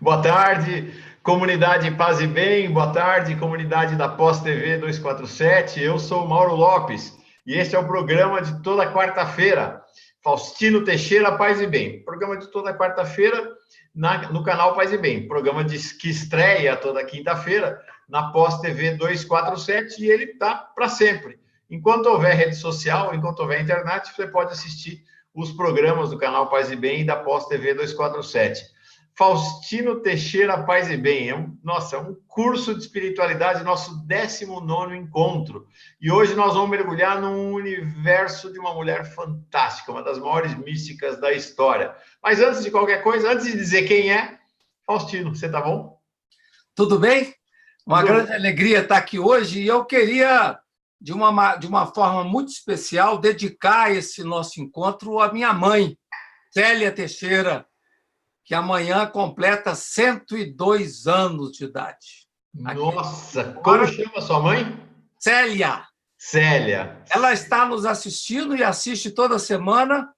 Boa tarde, comunidade Paz e Bem, boa tarde, comunidade da Pós TV 247. Eu sou o Mauro Lopes e este é o programa de toda quarta-feira. Faustino Teixeira, Paz e Bem. Programa de toda quarta-feira no canal Paz e Bem. Programa que estreia toda quinta-feira na Pós TV 247 e ele está para sempre. Enquanto houver rede social, enquanto houver internet, você pode assistir os programas do canal Paz e Bem e da Pós TV 247. Faustino Teixeira, Paz e Bem. Nossa, é um curso de espiritualidade, nosso 19º encontro. E hoje nós vamos mergulhar num universo de uma mulher fantástica, uma das maiores místicas da história. Mas antes de qualquer coisa, antes de dizer quem é, Faustino, você tá bom? Tudo bem? Uma grande alegria estar aqui hoje e eu queria, de uma forma muito especial, dedicar esse nosso encontro à minha mãe, Célia Teixeira, que amanhã completa 102 anos de idade. Nossa, como chama sua mãe? Célia. Célia. Ela está nos assistindo e assiste toda semana,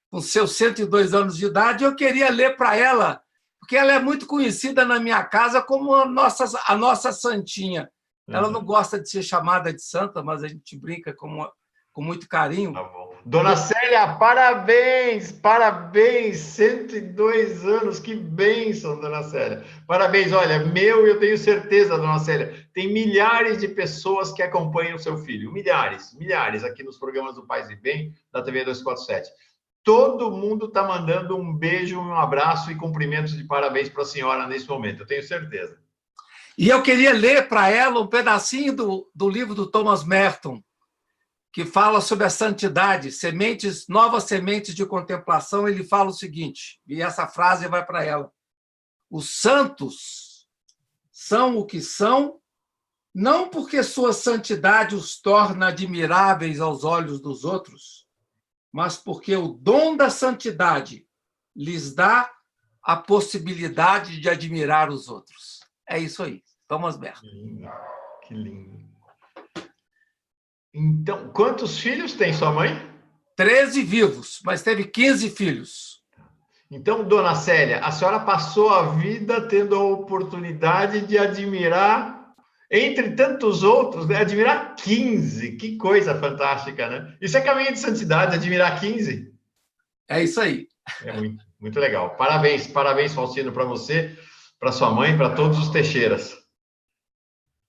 com seus 102 anos de idade. Eu queria ler para ela, porque ela é muito conhecida na minha casa como a nossa santinha. Ela não gosta de ser chamada de santa, mas a gente brinca com muito carinho. Tá bom. Dona Célia, parabéns, parabéns, 102 anos, que bênção, Dona Célia. Parabéns, olha, eu tenho certeza, Dona Célia, tem milhares de pessoas que acompanham o seu filho, milhares aqui nos programas do Paz e Bem, da TV 247. Todo mundo está mandando um beijo, um abraço e cumprimentos de parabéns para a senhora nesse momento, eu tenho certeza. E eu queria ler para ela um pedacinho do livro do Thomas Merton, que fala sobre a santidade, novas sementes de contemplação. Ele fala o seguinte, e essa frase vai para ela: os santos são o que são, não porque sua santidade os torna admiráveis aos olhos dos outros, mas porque o dom da santidade lhes dá a possibilidade de admirar os outros. É isso aí, Thomas Merton. Que lindo. Então, quantos filhos tem sua mãe? 13 vivos, mas teve 15 filhos. Então, Dona Célia, a senhora passou a vida tendo a oportunidade de admirar, entre tantos outros, né, admirar 15. Que coisa fantástica, né? Isso é caminho de santidade, admirar 15. É isso aí. É muito, muito legal. Parabéns, parabéns, Faustino, para você, para sua mãe, para todos os Teixeiras.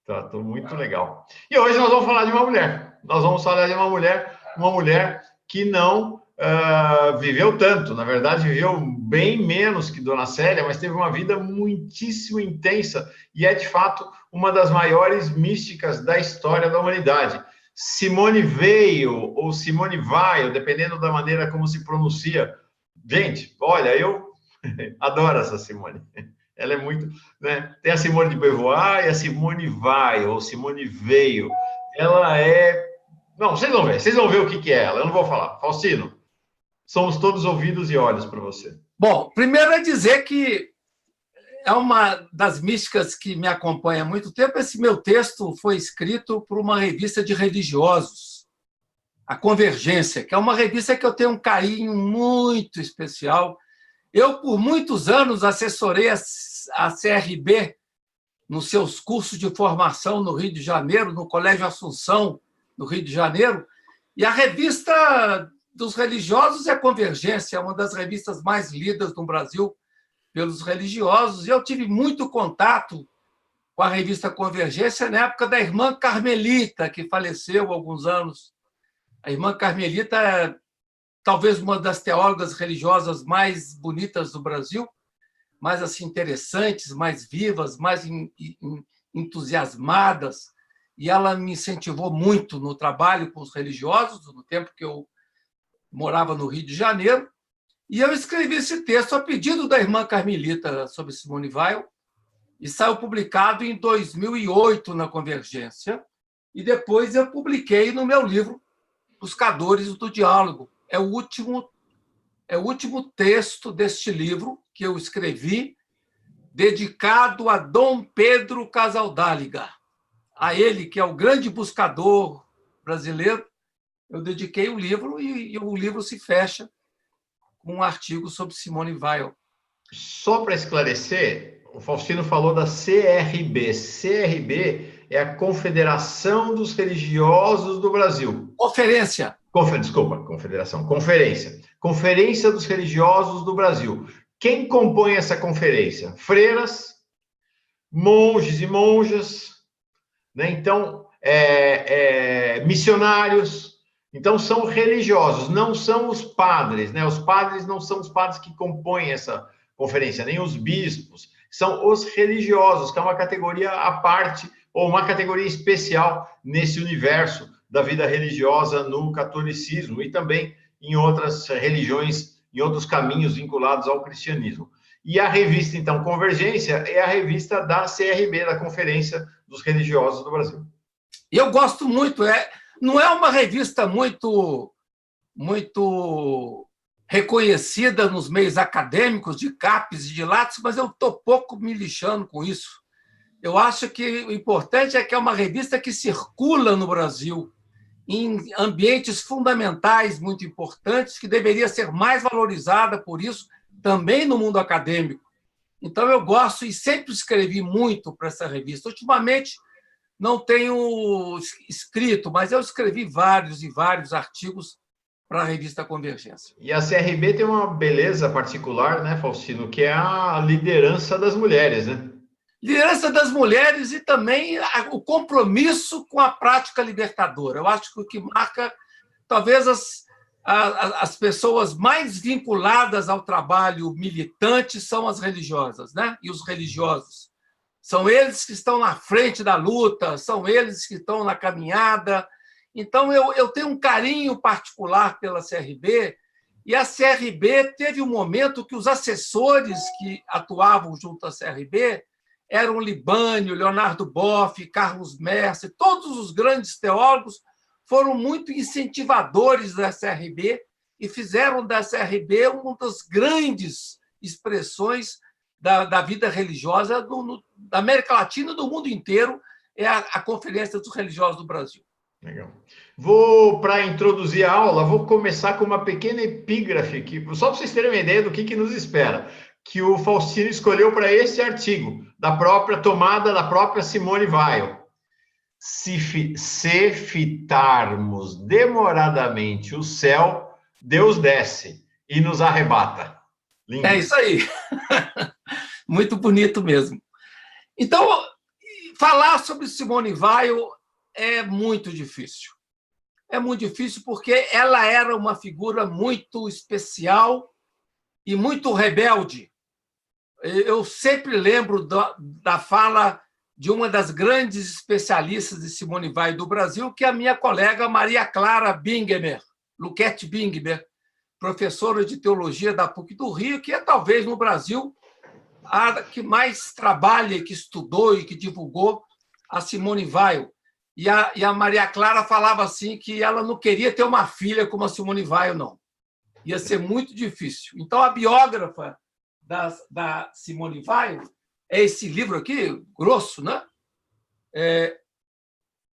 Tá, muito legal. E hoje nós vamos falar de uma mulher. Nós vamos falar de uma mulher que não viveu tanto. Na verdade, viveu bem menos que Dona Célia, mas teve uma vida muitíssimo intensa e é, de fato, uma das maiores místicas da história da humanidade. Simone Weil, ou Simone Weil, dependendo da maneira como se pronuncia. Gente, olha, eu adoro essa Simone. Ela é muito, né? Tem a Simone de Beauvoir e a Simone Weil, ou Simone Weil. Ela é... Não, vocês vão ver o que é ela, eu não vou falar. Faustino, somos todos ouvidos e olhos para você. Bom, primeiro é dizer que é uma das místicas que me acompanha há muito tempo. Esse meu texto foi escrito por uma revista de religiosos, a Convergência, que é uma revista que eu tenho um carinho muito especial. Eu, por muitos anos, assessorei a CRB nos seus cursos de formação no Rio de Janeiro, no Colégio Assunção, no Rio de Janeiro, e a revista dos religiosos é Convergência, é uma das revistas mais lidas no Brasil pelos religiosos, e eu tive muito contato com a revista Convergência na época da irmã Carmelita, que faleceu há alguns anos. A irmã Carmelita é talvez uma das teólogas religiosas mais bonitas do Brasil, mais assim, interessantes, mais vivas, mais entusiasmadas, e ela me incentivou muito no trabalho com os religiosos, no tempo que eu morava no Rio de Janeiro, e eu escrevi esse texto a pedido da irmã Carmelita sobre Simone Weil, e saiu publicado em 2008 na Convergência, e depois eu publiquei no meu livro Buscadores do Diálogo. É o último texto deste livro que eu escrevi, dedicado a Dom Pedro Casaldáliga. A ele, que é o grande buscador brasileiro, eu dediquei o livro e o livro se fecha com um artigo sobre Simone Weil. Só para esclarecer, o Faustino falou da CRB. CRB é a Confederação dos Religiosos do Brasil. Conferência. Desculpa, Confederação. Conferência. Conferência dos Religiosos do Brasil. Quem compõe essa conferência? Freiras, monges e monjas, né? Então, missionários. Então, são religiosos, não são os padres, né? Os padres não são os padres que compõem essa conferência, nem os bispos. São os religiosos, que é uma categoria à parte, ou uma categoria especial nesse universo da vida religiosa no catolicismo e também em outras religiões, em outros caminhos vinculados ao cristianismo. E a revista, então, Convergência, é a revista da CRB, da Conferência dos Religiosos do Brasil. E eu gosto muito, não é uma revista muito reconhecida nos meios acadêmicos, de CAPES e de Lattes, mas eu estou pouco me lixando com isso. Eu acho que o importante é que é uma revista que circula no Brasil, em ambientes fundamentais muito importantes, que deveria ser mais valorizada por isso, também no mundo acadêmico. Então, eu gosto e sempre escrevi muito para essa revista. Ultimamente, não tenho escrito, mas eu escrevi vários e vários artigos para a revista Convergência. E a CRB tem uma beleza particular, né, Faustino, que é a liderança das mulheres, né? Liderança das mulheres e também o compromisso com a prática libertadora. Eu acho que o que marca, talvez, as pessoas mais vinculadas ao trabalho militante são as religiosas, né? E os religiosos. São eles que estão na frente da luta, são eles que estão na caminhada. Então, eu tenho um carinho particular pela CRB, e a CRB teve um momento que os assessores que atuavam junto à CRB eram Libânio, Leonardo Boff, Carlos Mercer, todos os grandes teólogos foram muito incentivadores da CRB e fizeram da CRB uma das grandes expressões da vida religiosa da América Latina e do mundo inteiro, é a Conferência dos Religiosos do Brasil. Legal. Para introduzir a aula, vou começar com uma pequena epígrafe aqui, só para vocês terem uma ideia do que nos espera, que o Faustino escolheu para esse artigo, da própria tomada da própria Simone Weil. Se fitarmos demoradamente o céu, Deus desce e nos arrebata. Lindo. É isso aí. Muito bonito mesmo. Então, falar sobre Simone Weil é muito difícil. É muito difícil porque ela era uma figura muito especial e muito rebelde. Eu sempre lembro da fala de uma das grandes especialistas de Simone Weil do Brasil, que é a minha colega Maria Clara Bingemer, Luquete Bingemer, professora de teologia da PUC do Rio, que é talvez no Brasil a que mais trabalha, que estudou e que divulgou a Simone Weil. E a Maria Clara falava assim que ela não queria ter uma filha como a Simone Weil, não. Ia ser muito difícil. Então, a biógrafa da Simone Weil é esse livro aqui, grosso, né?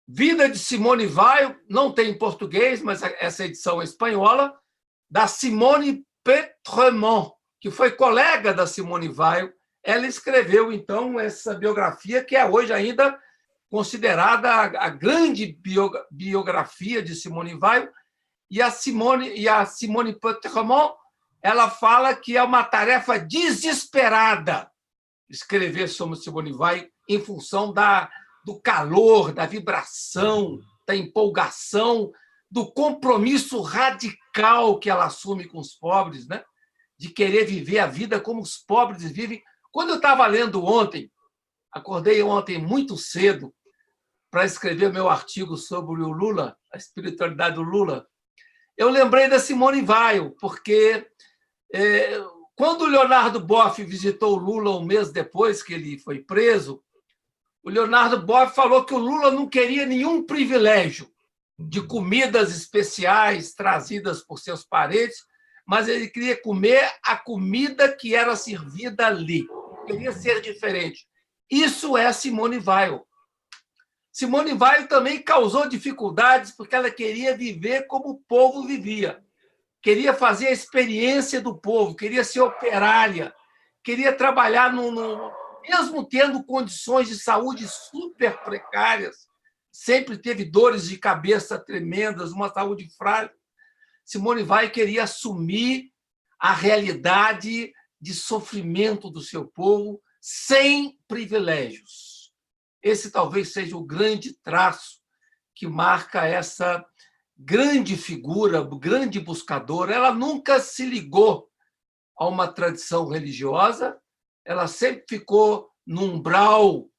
Vida de Simone Weil, não tem em português, mas essa edição é espanhola, da Simone Petremont, que foi colega da Simone Weil. Ela escreveu, então, essa biografia, que é hoje ainda considerada a grande biografia de Simone Weil. E a Simone Petremont, ela fala que é uma tarefa desesperada escrever sobre Simone Weil em função do calor, da vibração, da empolgação, do compromisso radical que ela assume com os pobres, né? De querer viver a vida como os pobres vivem. Quando eu estava lendo ontem, acordei ontem muito cedo para escrever meu artigo sobre o Lula, a espiritualidade do Lula, eu lembrei da Simone Weil, porque quando o Leonardo Boff visitou o Lula um mês depois que ele foi preso, o Leonardo Boff falou que o Lula não queria nenhum privilégio de comidas especiais trazidas por seus parentes, mas ele queria comer a comida que era servida ali. Queria ser diferente. Isso é Simone Weil. Simone Weil também causou dificuldades porque ela queria viver como o povo vivia. Queria fazer a experiência do povo, queria ser operária, queria trabalhar mesmo tendo condições de saúde super precárias, sempre teve dores de cabeça tremendas, uma saúde frágil. Simone Weil queria assumir a realidade de sofrimento do seu povo sem privilégios. Esse talvez seja o grande traço que marca essa grande figura, grande buscadora. Ela nunca se ligou a uma tradição religiosa, ela sempre ficou no umbral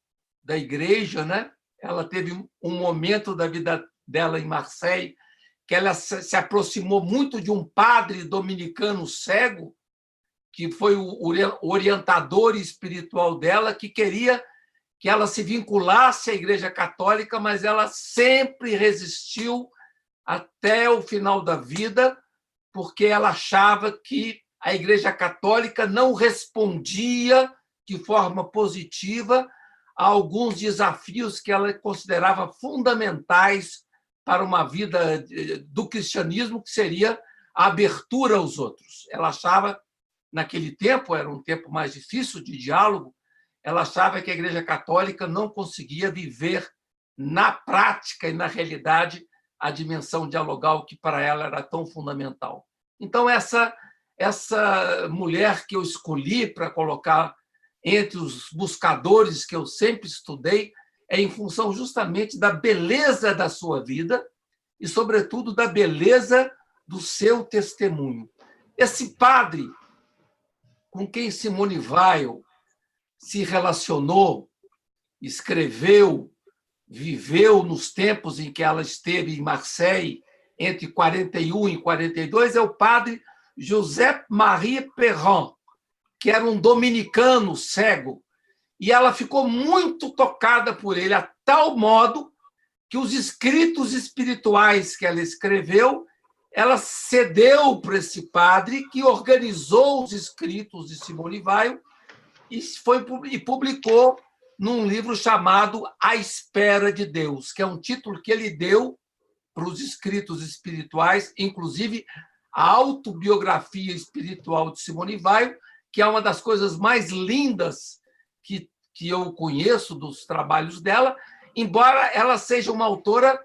da igreja, né? Ela teve um momento da vida dela em Marseille que ela se aproximou muito de um padre dominicano cego, que foi o orientador espiritual dela, que queria que ela se vinculasse à Igreja Católica, mas ela sempre resistiu até o final da vida, porque ela achava que a Igreja Católica não respondia de forma positiva a alguns desafios que ela considerava fundamentais para uma vida do cristianismo, que seria a abertura aos outros. Ela achava, naquele tempo, era um tempo mais difícil de diálogo, ela achava que a Igreja Católica não conseguia viver na prática e na realidade a dimensão dialogal que para ela era tão fundamental. Então, essa mulher que eu escolhi para colocar entre os buscadores que eu sempre estudei é em função justamente da beleza da sua vida e, sobretudo, da beleza do seu testemunho. Esse padre com quem Simone Weil se relacionou, escreveu, viveu nos tempos em que ela esteve em Marseille, entre 41 e 42, é o padre Josep-Marie Perrin, que era um dominicano cego, e ela ficou muito tocada por ele, a tal modo que os escritos espirituais que ela escreveu, ela cedeu para esse padre, que organizou os escritos de Simone Weil e publicou num livro chamado A Espera de Deus, que é um título que ele deu para os escritos espirituais, inclusive a autobiografia espiritual de Simone Weil, que é uma das coisas mais lindas que eu conheço dos trabalhos dela, embora ela seja uma autora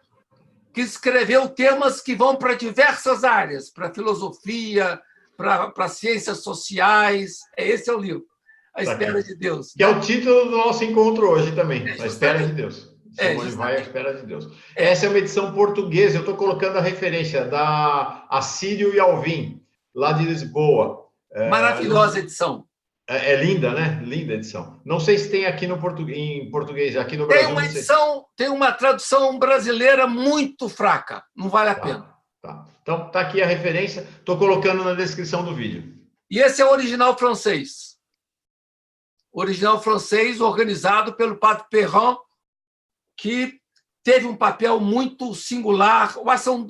que escreveu temas que vão para diversas áreas, para filosofia, para ciências sociais. Esse é o livro, A Espera de Deus. Que é o título do nosso encontro hoje também, A Espera de Deus. Simone Weil, A Espera de Deus. Essa é uma edição portuguesa, eu estou colocando a referência da Assírio e Alvim, lá de Lisboa. Maravilhosa edição. É linda, né? Linda edição. Não sei se tem aqui em português, aqui no Tem Brasil. uma edição, tem uma tradução brasileira muito fraca, não vale a pena. Tá. Então, está aqui a referência, estou colocando na descrição do vídeo. E esse é o original francês. O original francês, organizado pelo padre Perrin, que teve um papel muito singular. São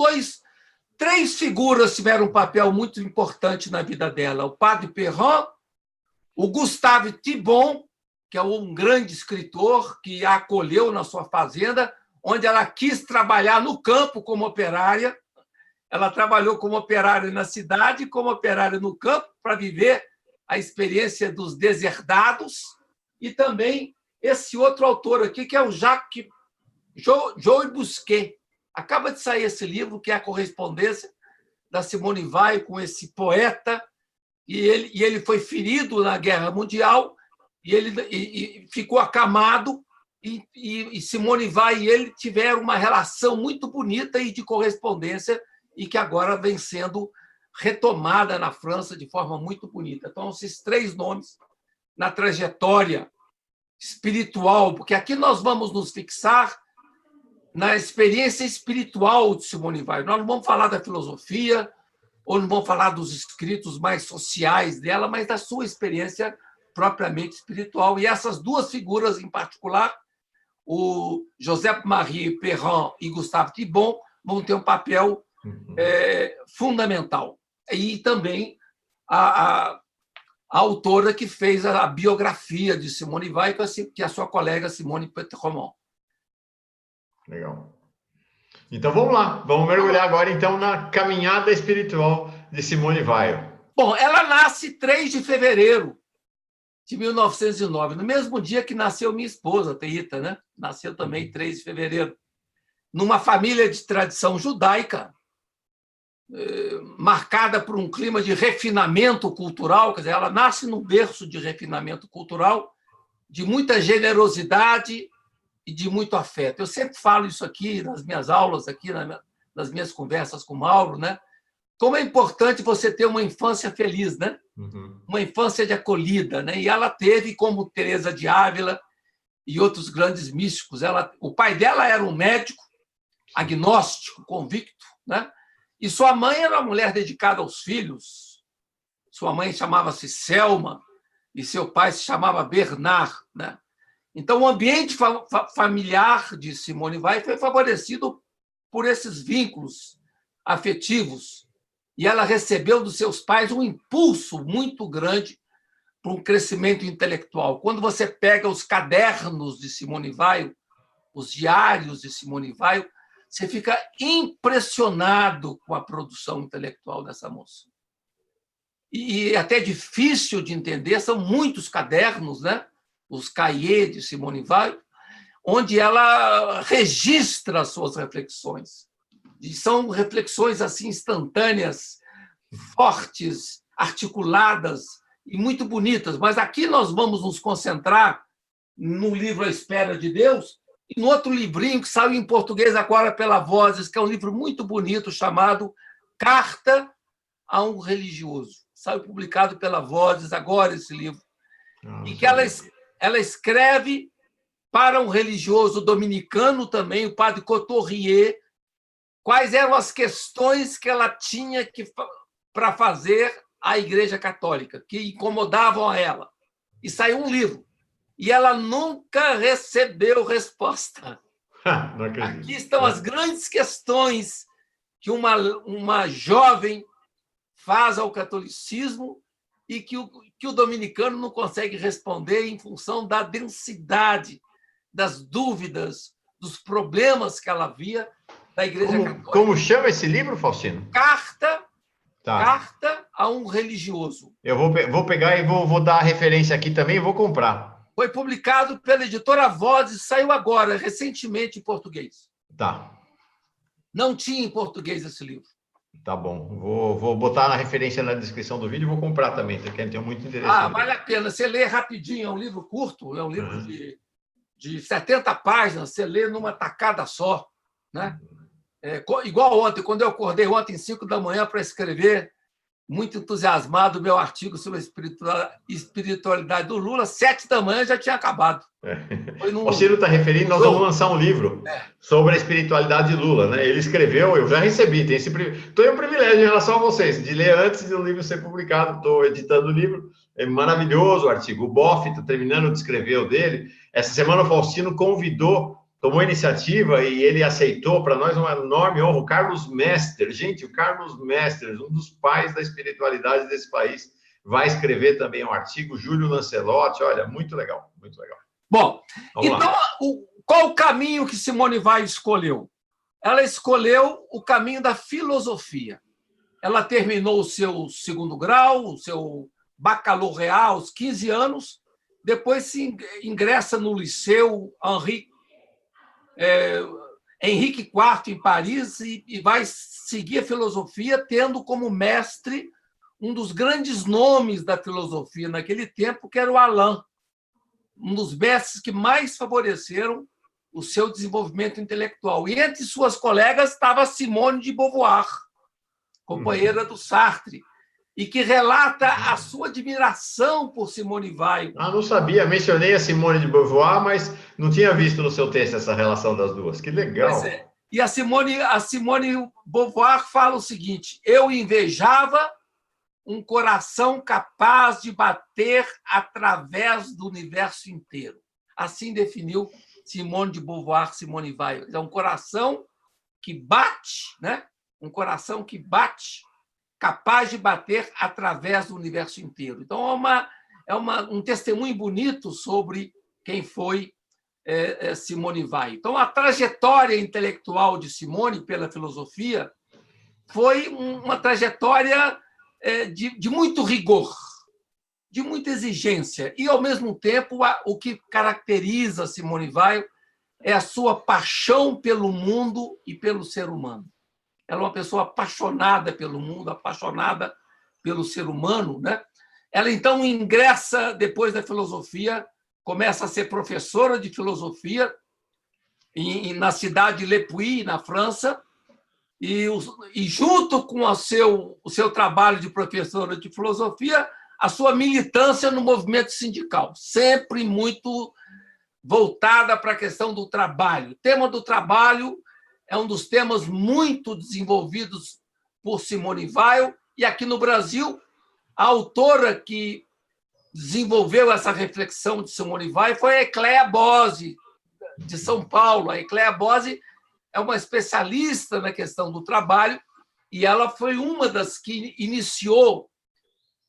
três figuras tiveram um papel muito importante na vida dela. O padre Perrin, o Gustave Thibon, que é um grande escritor que a acolheu na sua fazenda, onde ela quis trabalhar no campo como operária. Ela trabalhou como operária na cidade e como operária no campo para viver a experiência dos deserdados. E também esse outro autor aqui, que é o Jacques Joy Busquet. Acaba de sair esse livro, que é a correspondência da Simone Weil com esse poeta, e ele foi ferido na Guerra Mundial, e ele ficou acamado, e Simone Weil e ele tiveram uma relação muito bonita e de correspondência, e que agora vem sendo retomada na França de forma muito bonita. Então, esses três nomes na trajetória espiritual, porque aqui nós vamos nos fixar na experiência espiritual de Simone Weil. Nós não vamos falar da filosofia, ou não vamos falar dos escritos mais sociais dela, mas da sua experiência propriamente espiritual. E essas duas figuras em particular, o Josep-Marie Perrin e Gustave Thibon, vão ter um papel fundamental. E também a autora que fez a biografia de Simone Weil, que é a sua colega Simone Petromont. Legal. Então vamos lá, vamos mergulhar agora então na caminhada espiritual de Simone Weil. Bom, ela nasce 3 de fevereiro de 1909, no mesmo dia que nasceu minha esposa, Teita, né? Nasceu também 3 de fevereiro, numa família de tradição judaica, marcada por um clima de refinamento cultural, quer dizer, ela nasce num berço de refinamento cultural, de muita generosidade e de muito afeto. Eu sempre falo isso aqui nas minhas aulas, aqui nas minhas conversas com o Mauro, né? Como é importante você ter uma infância feliz, né? Uma infância de acolhida, né? E ela teve, como Teresa de Ávila e outros grandes místicos. O pai dela era um médico, agnóstico, convicto, né? E sua mãe era uma mulher dedicada aos filhos. Sua mãe chamava-se Selma e seu pai se chamava Bernard, né? Então, o ambiente familiar de Simone Weil foi favorecido por esses vínculos afetivos. E ela recebeu dos seus pais um impulso muito grande para um crescimento intelectual. Quando você pega os cadernos de Simone Weil, os diários de Simone Weil, você fica impressionado com a produção intelectual dessa moça. E até difícil de entender, são muitos cadernos, né? Os cahiers de Simone Weil, onde ela registra as suas reflexões. E são reflexões assim instantâneas, fortes, articuladas e muito bonitas. Mas aqui nós vamos nos concentrar no livro A Espera de Deus e no outro livrinho que saiu em português agora pela Vozes, que é um livro muito bonito chamado Carta a um Religioso. Saiu publicado pela Vozes agora esse livro. E que ela escreve para um religioso dominicano também, o padre Couturier, quais eram as questões que ela tinha para fazer à Igreja Católica, que incomodavam a ela. E saiu um livro. E ela nunca recebeu resposta. Aqui estão as grandes questões que uma jovem faz ao catolicismo e que o dominicano não consegue responder em função da densidade, das dúvidas, dos problemas que ela via da Igreja Católica. Como chama esse livro, Faustino? Carta a um Religioso. Eu vou pegar e vou dar a referência aqui também e vou comprar. Foi publicado pela editora Vozes, saiu agora, recentemente, em português. Tá. Não tinha em português esse livro. Tá bom. Vou botar na referência na descrição do vídeo e vou comprar também, porque eu tenho muito interesse. Vale a pena. Você lê rapidinho, é um livro curto, é um livro de 70 páginas, você lê numa tacada só, né? Igual ontem, quando eu acordei ontem, 5 da manhã, para escrever, muito entusiasmado, o meu artigo sobre a espiritualidade do Lula, 7 da manhã já tinha acabado. Você não está referindo, nós vamos lançar um livro sobre a espiritualidade de Lula, né? Ele escreveu, eu já recebi, tenho um privilégio em relação a vocês, de ler antes do livro ser publicado, estou editando o livro, é maravilhoso o artigo. O Boff está terminando de escrever o dele. Essa semana o Faustino tomou a iniciativa e ele aceitou, para nós, uma enorme honra, o Carlos Mester. Gente, o Carlos Mester, um dos pais da espiritualidade desse país, vai escrever também um artigo, Júlio Lancelotti, olha, muito legal, muito legal. Bom, então, qual o caminho que Simone Weil escolheu? Ela escolheu o caminho da filosofia. Ela terminou o seu segundo grau, o seu bacalaureat aos 15 anos, depois se ingressa no Liceu Henrique IV, em Paris, e vai seguir a filosofia, tendo como mestre um dos grandes nomes da filosofia naquele tempo, que era o Alain, um dos mestres que mais favoreceram o seu desenvolvimento intelectual. E entre suas colegas estava Simone de Beauvoir, companheira do Sartre, e que relata a sua admiração por Simone Weil. Não sabia, mencionei a Simone de Beauvoir, mas não tinha visto no seu texto essa relação das duas. Que legal. E a Simone Beauvoir fala o seguinte: eu invejava um coração capaz de bater através do universo inteiro. Assim definiu Simone de Beauvoir, Simone Weil. É um coração que bate, né? Um coração que bate, capaz de bater através do universo inteiro. Então, é um testemunho bonito sobre quem foi Simone Weil. Então, a trajetória intelectual de Simone pela filosofia foi uma trajetória de muito rigor. de muita exigência. E, ao mesmo tempo, o que caracteriza Simone Weil é a sua paixão pelo mundo e pelo ser humano. Ela é uma pessoa apaixonada pelo mundo, apaixonada pelo ser humano, né? Ela, então, ingressa, depois da filosofia, começa a ser professora de filosofia na cidade de Le Puy, na França, e junto com o seu trabalho de professora de filosofia, a sua militância no movimento sindical, sempre muito voltada para a questão do trabalho. O tema do trabalho é um dos temas muito desenvolvidos por Simone Weil, e aqui no Brasil, a autora que desenvolveu essa reflexão de Simone Weil foi a Ecléa Bosi, de São Paulo. A Ecléa Bosi é uma especialista na questão do trabalho e ela foi uma das que iniciou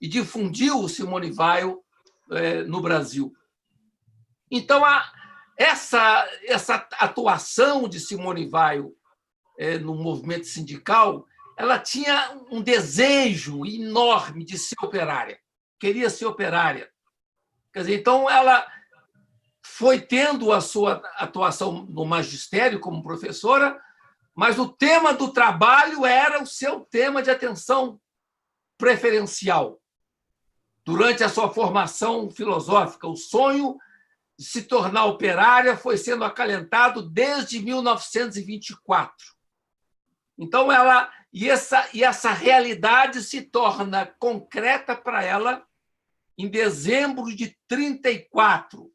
e difundiu o Simone Weil no Brasil. Então, essa atuação de Simone Weil no movimento sindical, ela tinha um desejo enorme de ser operária, queria ser operária. Quer dizer, então, ela foi tendo a sua atuação no magistério como professora, mas o tema do trabalho era o seu tema de atenção preferencial. Durante a sua formação filosófica, o sonho de se tornar operária foi sendo acalentado desde 1924. Então, essa realidade se torna concreta para ela em dezembro de 1934,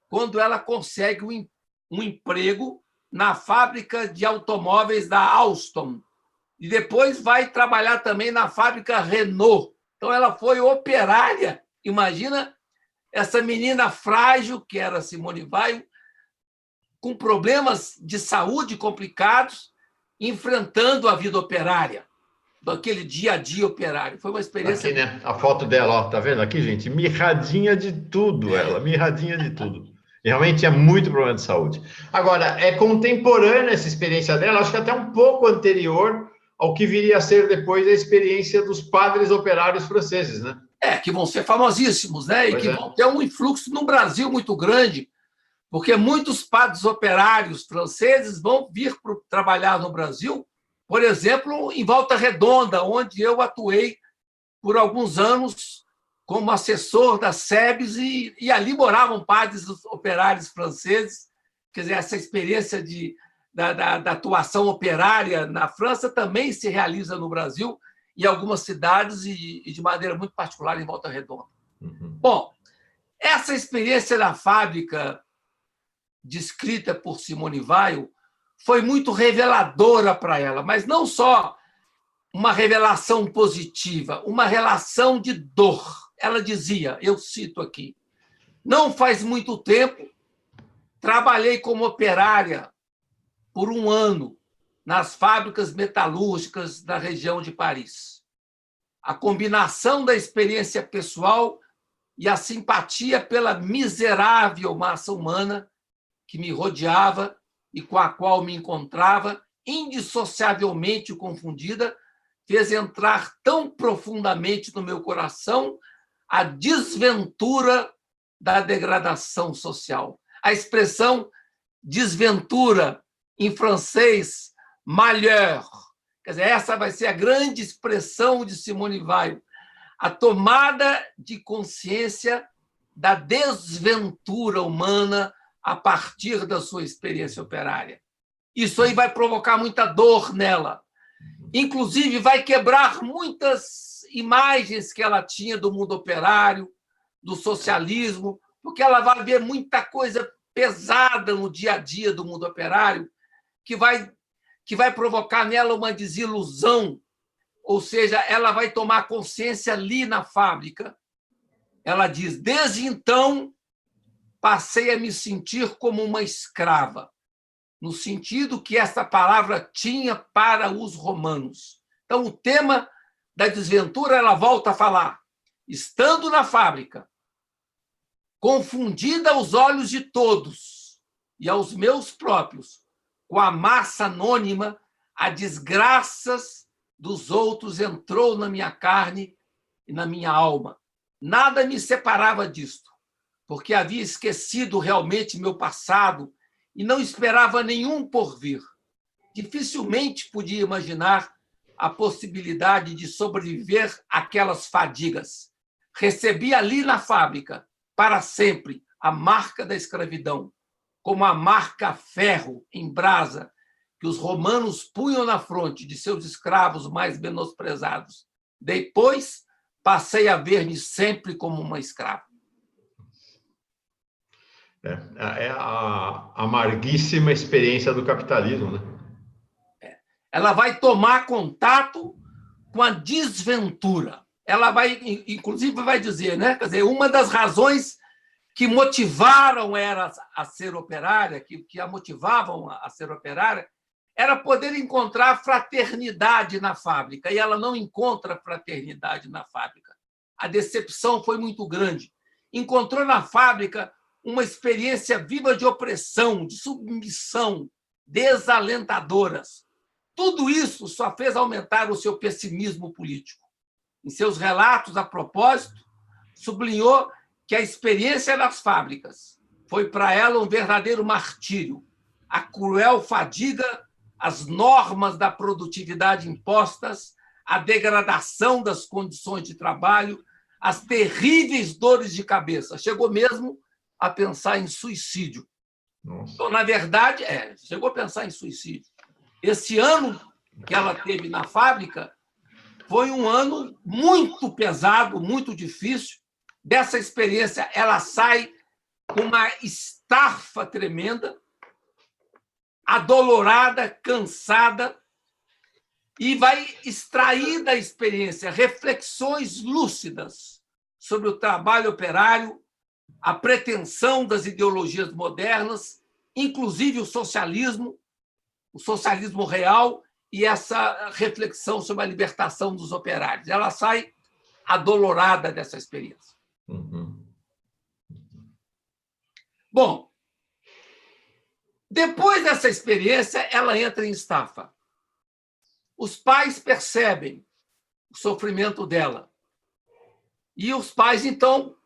quando ela consegue um emprego na fábrica de automóveis da Alstom. E depois vai trabalhar também na fábrica Renault. Então, ela foi operária. Imagina essa menina frágil, que era Simone Weil, com problemas de saúde complicados, enfrentando a vida operária, daquele dia a dia operário. Foi uma experiência... Aqui, né? A foto dela, ó, tá vendo aqui, gente? Mirradinha de tudo, ela, mirradinha de tudo. E realmente tinha muito problema de saúde. Agora, é contemporânea essa experiência dela, acho que até um pouco anterior ao que viria a ser depois a experiência dos padres operários franceses, né? Que vão ser famosíssimos, né? E que vão ter um influxo no Brasil muito grande, porque muitos padres operários franceses vão vir trabalhar no Brasil, por exemplo, em Volta Redonda, onde eu atuei por alguns anos como assessor da SEBS, e ali moravam padres operários franceses. Quer dizer, essa experiência da atuação operária na França também se realiza no Brasil, em algumas cidades e de maneira muito particular em Volta Redonda. Uhum. Bom, essa experiência da fábrica descrita por Simone Weil foi muito reveladora para ela, mas não só uma revelação positiva, uma relação de dor. Ela dizia, eu cito aqui, não faz muito tempo, trabalhei como operária por 1 ano nas fábricas metalúrgicas da região de Paris. A combinação da experiência pessoal e a simpatia pela miserável massa humana que me rodeava e com a qual me encontrava, indissociavelmente confundida, fez entrar tão profundamente no meu coração a desventura da degradação social. A expressão desventura, em francês, malheur. Quer dizer, essa vai ser a grande expressão de Simone Weil, a tomada de consciência da desventura humana a partir da sua experiência operária. Isso aí vai provocar muita dor nela. Inclusive, vai quebrar muitas imagens que ela tinha do mundo operário, do socialismo, porque ela vai ver muita coisa pesada no dia a dia do mundo operário que vai provocar nela uma desilusão, ou seja, ela vai tomar consciência ali na fábrica. Ela diz, desde então, passei a me sentir como uma escrava, no sentido que essa palavra tinha para os romanos. Então, o tema da desventura, ela volta a falar, estando na fábrica, confundida aos olhos de todos e aos meus próprios, com a massa anônima, a desgraças dos outros entrou na minha carne e na minha alma. Nada me separava disto, porque havia esquecido realmente meu passado e não esperava nenhum porvir. Dificilmente podia imaginar a possibilidade de sobreviver àquelas fadigas. Recebi ali na fábrica, para sempre, a marca da escravidão, como a marca ferro em brasa que os romanos punham na fronte de seus escravos mais menosprezados. Depois, passei a ver-me sempre como uma escrava. É a amarguíssima experiência do capitalismo, né? Ela vai tomar contato com a desventura. Ela vai, inclusive, vai dizer, né? Quer dizer, uma das razões que motivaram ela a ser operária, que a motivavam a ser operária, era poder encontrar fraternidade na fábrica, e ela não encontra fraternidade na fábrica. A decepção foi muito grande. Encontrou na fábrica uma experiência viva de opressão, de submissão, desalentadoras. Tudo isso só fez aumentar o seu pessimismo político. Em seus relatos, a propósito, sublinhou que a experiência das fábricas foi para ela um verdadeiro martírio. A cruel fadiga, as normas da produtividade impostas, a degradação das condições de trabalho, as terríveis dores de cabeça. Chegou mesmo a pensar em suicídio. Nossa. Então, na verdade, chegou a pensar em suicídio. Esse ano que ela teve na fábrica foi um ano muito pesado, muito difícil. Dessa experiência, ela sai com uma estafa tremenda, adolorada, cansada, e vai extrair da experiência reflexões lúcidas sobre o trabalho operário, a pretensão das ideologias modernas, inclusive o socialismo real e essa reflexão sobre a libertação dos operários. Ela sai adolorada dessa experiência. Uhum. Bom, depois dessa experiência, ela entra em estafa. Os pais percebem o sofrimento dela. E os pais, então,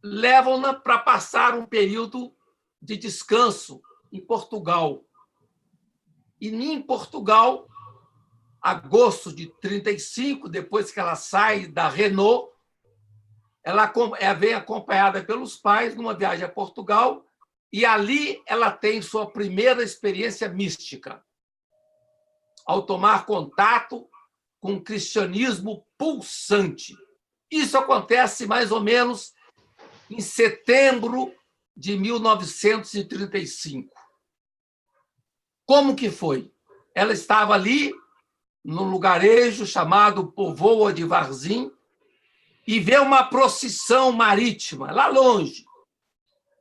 levam-na para passar um período de descanso em Portugal. E em Portugal, agosto de 1935, depois que ela sai da Renault, ela vem acompanhada pelos pais numa viagem a Portugal, e ali ela tem sua primeira experiência mística, ao tomar contato com o cristianismo pulsante. Isso acontece mais ou menos em setembro de 1935. Como que foi? Ela estava ali, num lugarejo chamado Póvoa de Varzim, e vê uma procissão marítima, lá longe.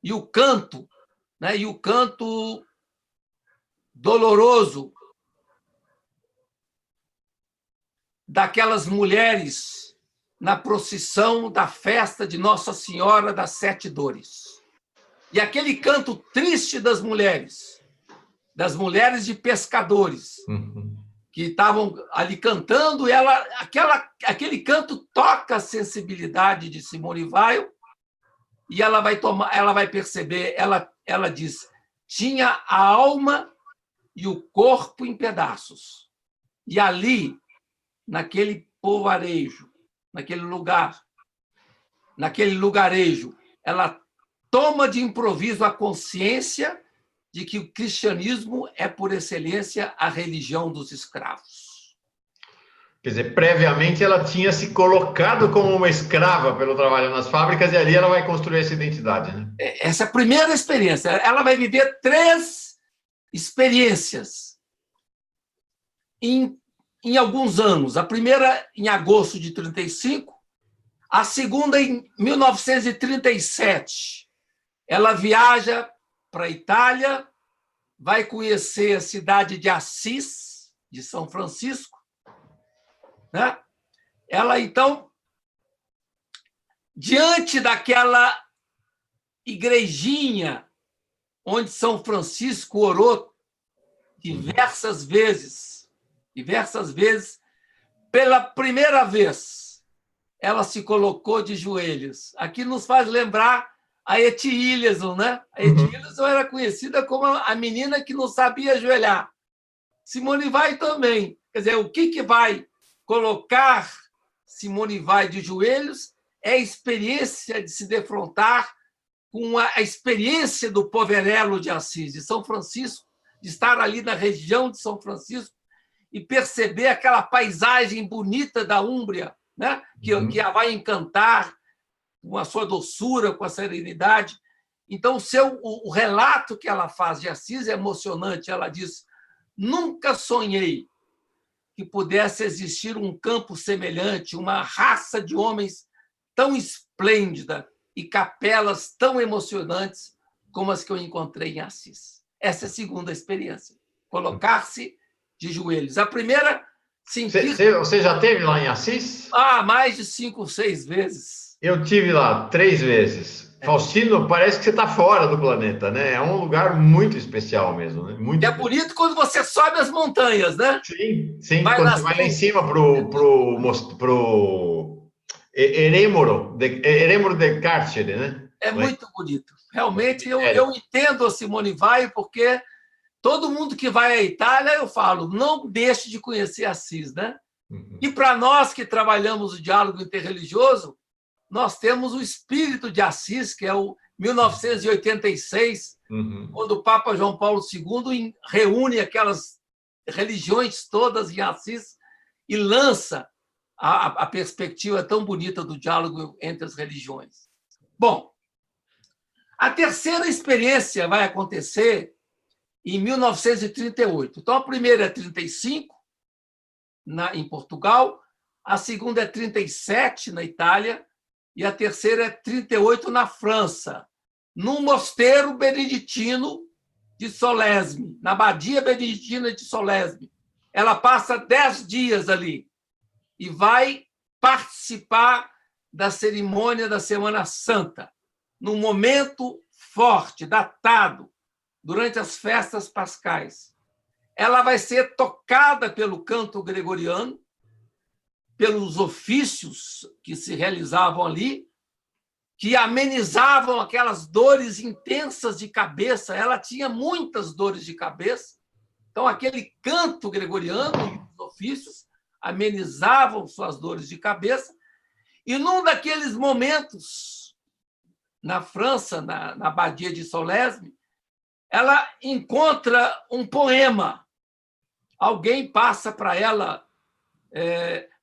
E o canto doloroso daquelas mulheres na procissão da festa de Nossa Senhora das Sete Dores. E aquele canto triste das mulheres de pescadores, que estavam ali cantando, e aquele canto toca a sensibilidade de Simone Weil, e ela vai perceber, ela diz, tinha a alma e o corpo em pedaços. E ali, naquele povoarejo, naquele lugarejo, ela toma de improviso a consciência de que o cristianismo é, por excelência, a religião dos escravos. Quer dizer, previamente ela tinha se colocado como uma escrava pelo trabalho nas fábricas, e ali ela vai construir essa identidade, né? Essa é a primeira experiência. Ela vai viver 3 experiências em alguns anos. A primeira em agosto de 1935, a segunda em 1937. Ela viaja para a Itália, vai conhecer a cidade de Assis, de São Francisco, né? Ela, então, diante daquela igrejinha onde São Francisco orou diversas vezes, pela primeira vez, ela se colocou de joelhos. Aqui nos faz lembrar a Etty Hillesum, né? A Etty Hillesum era conhecida como a menina que não sabia ajoelhar. Simone Weil também. Quer dizer, o que vai colocar Simone Weil de joelhos é a experiência de se defrontar com a experiência do Poverello de Assis, de São Francisco, de estar ali na região de São Francisco e perceber aquela paisagem bonita da Úmbria, né? que a vai encantar com a sua doçura, com a serenidade. Então, o relato que ela faz de Assis é emocionante. Ela diz: nunca sonhei que pudesse existir um campo semelhante, uma raça de homens tão esplêndida e capelas tão emocionantes como as que eu encontrei em Assis. Essa é a segunda experiência, colocar-se de joelhos. A primeira, sentir... Você já esteve lá em Assis? Mais de 5 ou 6 vezes. Eu tive lá 3 vezes. Faustino, parece que você está fora do planeta, né? É um lugar muito especial mesmo, né? Muito é bonito quando você sobe as montanhas, né? Sim. Quando você vai lá em cima pro Eremoro de Cárcere, né? É muito bonito. Realmente, eu entendo a Simone Weil, porque todo mundo que vai à Itália, eu falo, não deixe de conhecer Assis, né? E para nós que trabalhamos o diálogo interreligioso, nós temos o espírito de Assis, que é o 1986, quando o Papa João Paulo II reúne aquelas religiões todas em Assis e lança a perspectiva tão bonita do diálogo entre as religiões. Bom, a terceira experiência vai acontecer em 1938. Então, a primeira é 35, em Portugal, a segunda é 37, na Itália, e a terceira é 38, na França, num mosteiro beneditino de Solesme, na Abadia Beneditina de Solesme. Ela passa 10 dias ali e vai participar da cerimônia da Semana Santa, num momento forte, datado, durante as festas pascais. Ela vai ser tocada pelo canto gregoriano, pelos ofícios que se realizavam ali, que amenizavam aquelas dores intensas de cabeça. Ela tinha muitas dores de cabeça. Então, aquele canto gregoriano e os ofícios amenizavam suas dores de cabeça. E, num daqueles momentos, na França, na Abadia de Solesme, ela encontra um poema. Alguém passa para ela,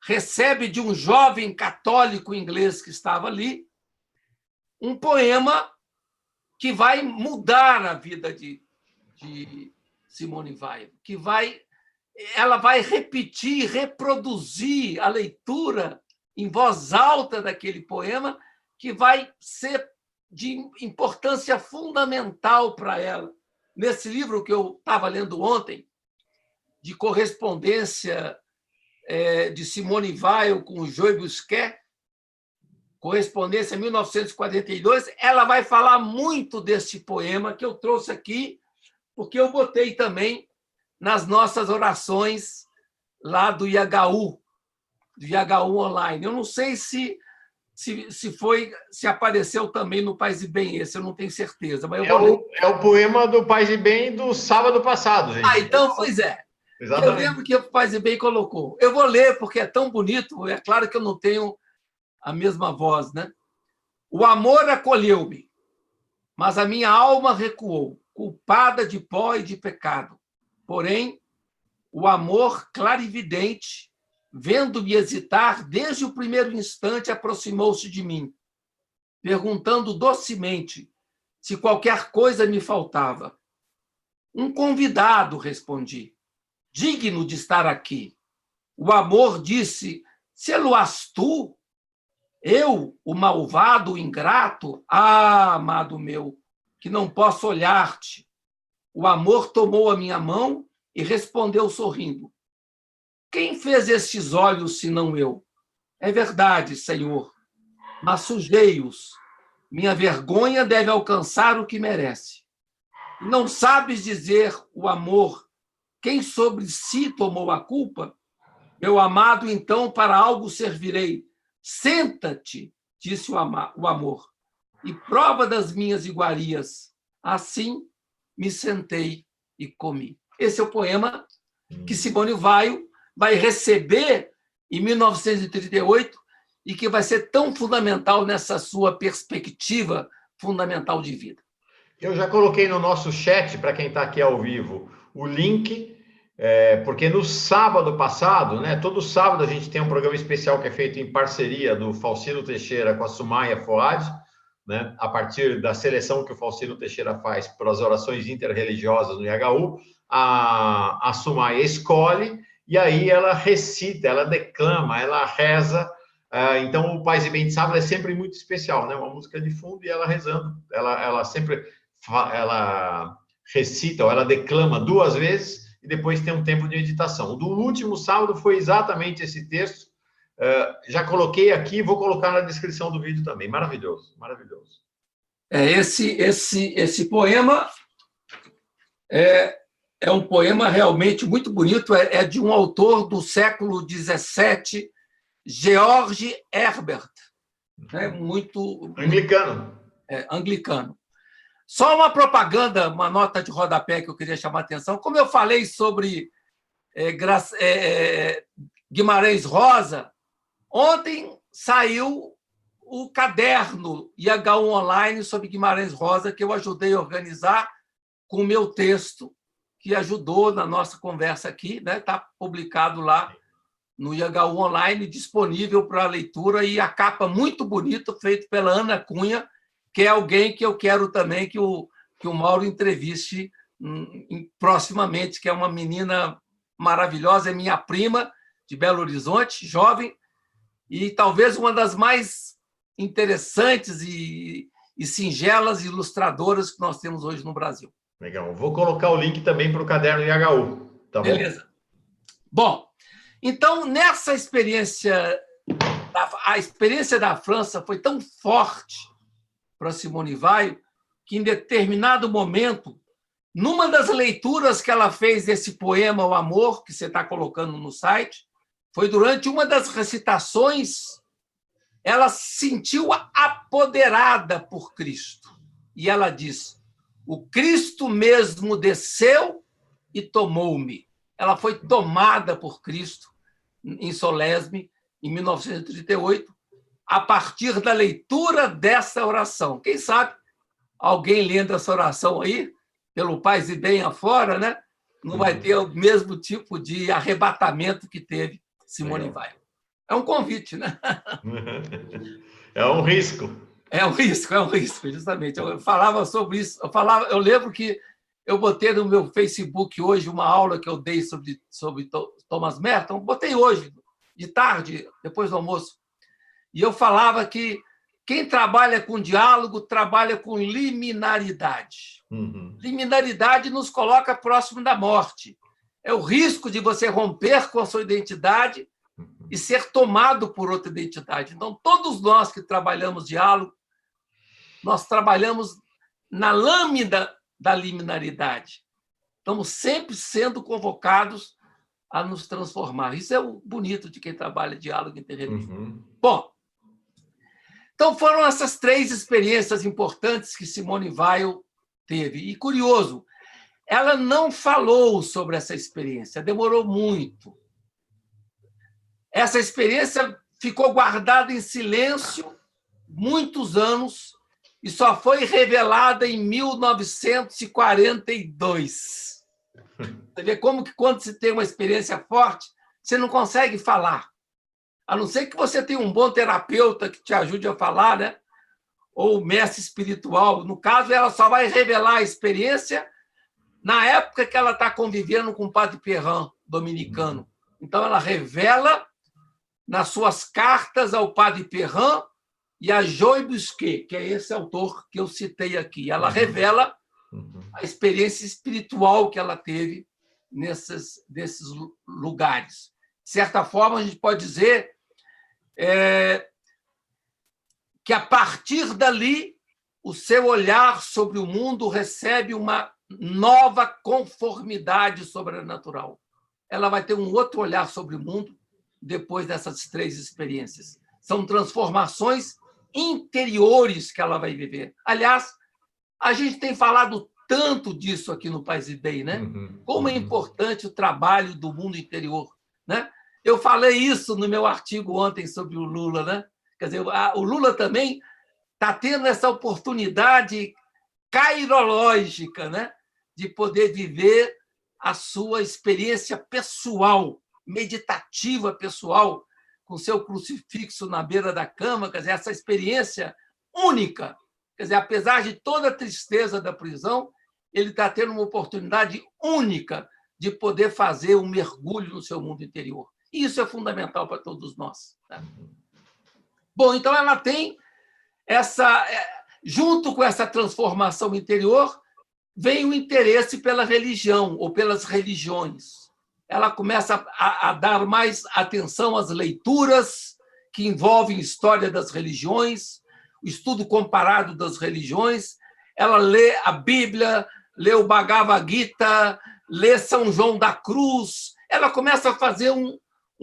recebe de um jovem católico inglês que estava ali, um poema que vai mudar a vida de Simone Weil, ela vai repetir, reproduzir a leitura em voz alta daquele poema, que vai ser de importância fundamental para ela. Nesse livro que eu estava lendo ontem, de correspondência de Simone Weil com o Joy Busquet, correspondência 1942, ela vai falar muito desse poema que eu trouxe aqui, porque eu botei também nas nossas orações lá do IHU online. Eu não sei se apareceu também no Paz e Bem, esse eu não tenho certeza. Mas é o poema do Paz e Bem do sábado passado, gente. Então, pois é. Exatamente. Eu lembro que o Paz e Bem colocou. Eu vou ler, porque é tão bonito. É claro que eu não tenho a mesma voz, né? O amor acolheu-me, mas a minha alma recuou, culpada de pó e de pecado. Porém, o amor clarividente, vendo-me hesitar desde o primeiro instante, aproximou-se de mim, perguntando docemente se qualquer coisa me faltava. Um convidado, respondi, digno de estar aqui. O amor disse, se-lo-ás tu? Eu, o malvado, o ingrato? Ah, amado meu, que não posso olhar-te. O amor tomou a minha mão e respondeu sorrindo. Quem fez estes olhos, senão eu? É verdade, Senhor, mas sujei-os. Minha vergonha deve alcançar o que merece. Não sabes dizer o amor, quem sobre si tomou a culpa? Meu amado, então, para algo servirei. Senta-te, disse o amor, e prova das minhas iguarias. Assim me sentei e comi. Esse é o poema que Simone Weil vai receber em 1938 e que vai ser tão fundamental nessa sua perspectiva fundamental de vida. Eu já coloquei no nosso chat, para quem está aqui ao vivo, o link, porque no sábado passado, né, todo sábado a gente tem um programa especial que é feito em parceria do Faustino Teixeira com a Sumaya Foad, né, a partir da seleção que o Faustino Teixeira faz para as orações interreligiosas no IHU, a Sumaya escolhe, e aí ela recita, ela declama, ela reza. Então, o Paz e Bem de Sábado é sempre muito especial, né? Uma música de fundo e ela rezando, ela sempre recita, ou ela declama 2 vezes e depois tem um tempo de meditação. O do último sábado foi exatamente esse texto. Já coloquei aqui, vou colocar na descrição do vídeo também. Maravilhoso, maravilhoso. Esse poema é um poema realmente muito bonito, é de um autor do século XVII, George Herbert, né? Muito anglicano. Anglicano. Só uma propaganda, uma nota de rodapé que eu queria chamar a atenção. Como eu falei sobre Guimarães Rosa, ontem saiu o caderno IH1 Online sobre Guimarães Rosa, que eu ajudei a organizar com o meu texto, que ajudou na nossa conversa aqui, né? Está publicado lá no IH1 Online, disponível para leitura, e a capa muito bonita, feita pela Ana Cunha, que é alguém que eu quero também que o Mauro entreviste proximamente, que é uma menina maravilhosa, é minha prima de Belo Horizonte, jovem, e talvez uma das mais interessantes e singelas ilustradoras que nós temos hoje no Brasil. Legal. Vou colocar o link também para o caderno IHU. Tá bom? Beleza. Bom, então, nessa experiência, a experiência da França foi tão forte para Simone Weil que, em determinado momento, numa das leituras que ela fez desse poema, O Amor, que você está colocando no site, foi durante uma das recitações, ela se sentiu apoderada por Cristo. E ela diz: o Cristo mesmo desceu e tomou-me. Ela foi tomada por Cristo em Solesme, em 1938, a partir da leitura dessa oração. Quem sabe alguém lendo essa oração aí, pelo Paz e Bem afora, né, não vai ter o mesmo tipo de arrebatamento que teve Simone Weil. É um convite, né? É um risco. É um risco, justamente. Eu falava sobre isso. Eu lembro que eu botei no meu Facebook hoje uma aula que eu dei sobre Thomas Merton, botei hoje, de tarde, depois do almoço, e eu falava que quem trabalha com diálogo trabalha com liminaridade. Liminaridade nos coloca próximo da morte. É o risco de você romper com a sua identidade e ser tomado por outra identidade. Então, todos nós que trabalhamos diálogo, nós trabalhamos na lâmina da liminaridade. Estamos sempre sendo convocados a nos transformar. Isso é o bonito de quem trabalha diálogo interreligioso. Bom, então foram essas 3 experiências importantes que Simone Weil teve. E, curioso, ela não falou sobre essa experiência, demorou muito. Essa experiência ficou guardada em silêncio muitos anos e só foi revelada em 1942. Você vê como que, quando se tem uma experiência forte, você não consegue falar. A não ser que você tenha um bom terapeuta que te ajude a falar, né? Ou mestre espiritual. No caso, ela só vai revelar a experiência na época que ela está convivendo com o padre Perrin, dominicano. Então, ela revela nas suas cartas ao padre Perrin e a Joy Busquet, que é esse autor que eu citei aqui. Ela revela a experiência espiritual que ela teve nesses lugares. De certa forma, a gente pode dizer que, a partir dali, o seu olhar sobre o mundo recebe uma nova conformidade sobrenatural. Ela vai ter um outro olhar sobre o mundo depois dessas 3 experiências. São transformações interiores que ela vai viver. Aliás, a gente tem falado tanto disso aqui no Paz e Bem, né? Como é importante o trabalho do mundo interior, né? Eu falei isso no meu artigo ontem sobre o Lula, né? Quer dizer, o Lula também está tendo essa oportunidade cairológica, né? De poder viver a sua experiência pessoal, meditativa pessoal, com seu crucifixo na beira da cama, quer dizer, essa experiência única. Quer dizer, apesar de toda a tristeza da prisão, ele está tendo uma oportunidade única de poder fazer um mergulho no seu mundo interior. E isso é fundamental para todos nós. Né? Bom, então ela tem essa... Junto com essa transformação interior, vem o interesse pela religião ou pelas religiões. Ela começa a dar mais atenção às leituras que envolvem história das religiões, o estudo comparado das religiões. Ela lê a Bíblia, lê o Bhagavad Gita, lê São João da Cruz. Ela começa a fazer um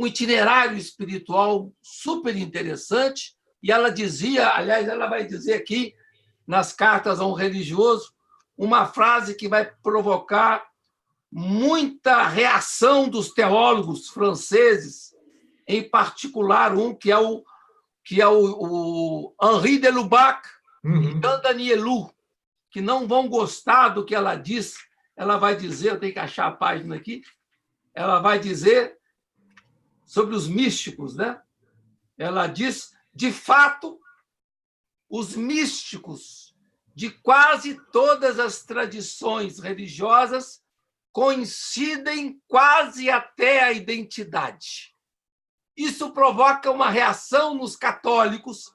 itinerário espiritual super interessante. E ela dizia, aliás, ela vai dizer aqui, nas cartas a um religioso, uma frase que vai provocar muita reação dos teólogos franceses, em particular um que é o Henri de Lubac e Jean Danielou, que não vão gostar do que ela diz. Ela vai dizer, eu tenho que achar a página aqui, ela vai dizer sobre os místicos, né? Ela diz, de fato, os místicos de quase todas as tradições religiosas coincidem quase até a identidade. Isso provoca uma reação nos católicos,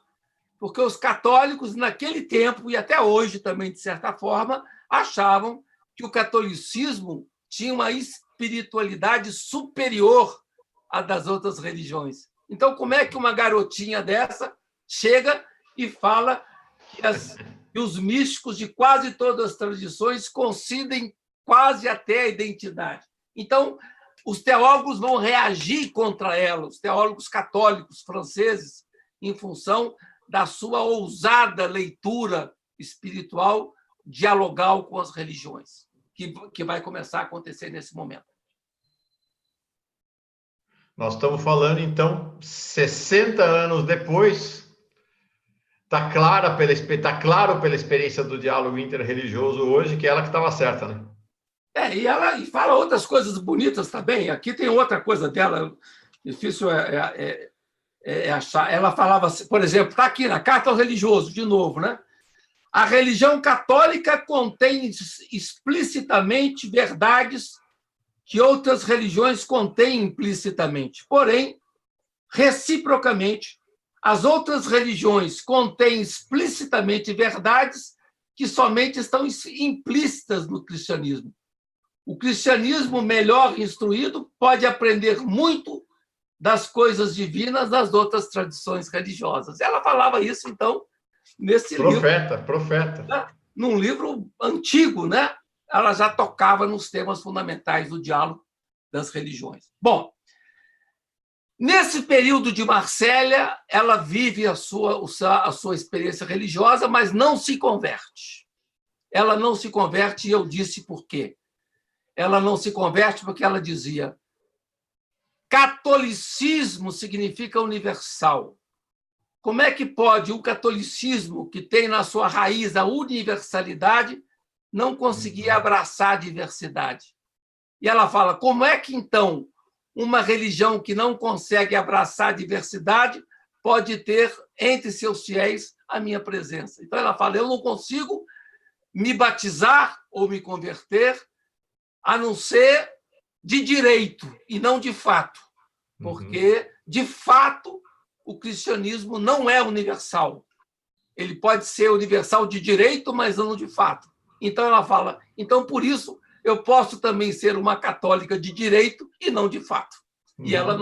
porque os católicos, naquele tempo, e até hoje também, de certa forma, achavam que o catolicismo tinha uma espiritualidade superior à das outras religiões. Então, como é que uma garotinha dessa chega e fala que os místicos de quase todas as tradições coincidem quase até a identidade? Então, os teólogos vão reagir contra ela, os teólogos católicos franceses, em função da sua ousada leitura espiritual dialogal com as religiões, que vai começar a acontecer nesse momento. Nós estamos falando, então, 60 anos depois, está claro pela experiência do diálogo interreligioso hoje que ela que estava certa, né? E ela fala outras coisas bonitas também. Aqui tem outra coisa dela, difícil achar. Ela falava, por exemplo, está aqui na Carta ao Religioso, de novo, né? A religião católica contém explicitamente verdades que outras religiões contêm implicitamente. Porém, reciprocamente, as outras religiões contêm explicitamente verdades que somente estão implícitas no cristianismo. O cristianismo melhor instruído pode aprender muito das coisas divinas das outras tradições religiosas. Ela falava isso, então, nesse livro. Profeta. Num livro antigo, né? Ela já tocava nos temas fundamentais do diálogo das religiões. Bom, nesse período de Marsella, ela vive a sua experiência religiosa, mas não se converte. Ela não se converte, e eu disse por quê. Ela não se converte porque ela dizia: catolicismo significa universal. Como é que pode o catolicismo, que tem na sua raiz a universalidade, não conseguir abraçar a diversidade? E ela fala, como é que, então, uma religião que não consegue abraçar a diversidade pode ter entre seus fiéis a minha presença? Então, ela fala, eu não consigo me batizar ou me converter a não ser de direito e não de fato, porque, de fato, o cristianismo não é universal. Ele pode ser universal de direito, mas não de fato. Então, ela fala, então, por isso, eu posso também ser uma católica de direito e não de fato. E ela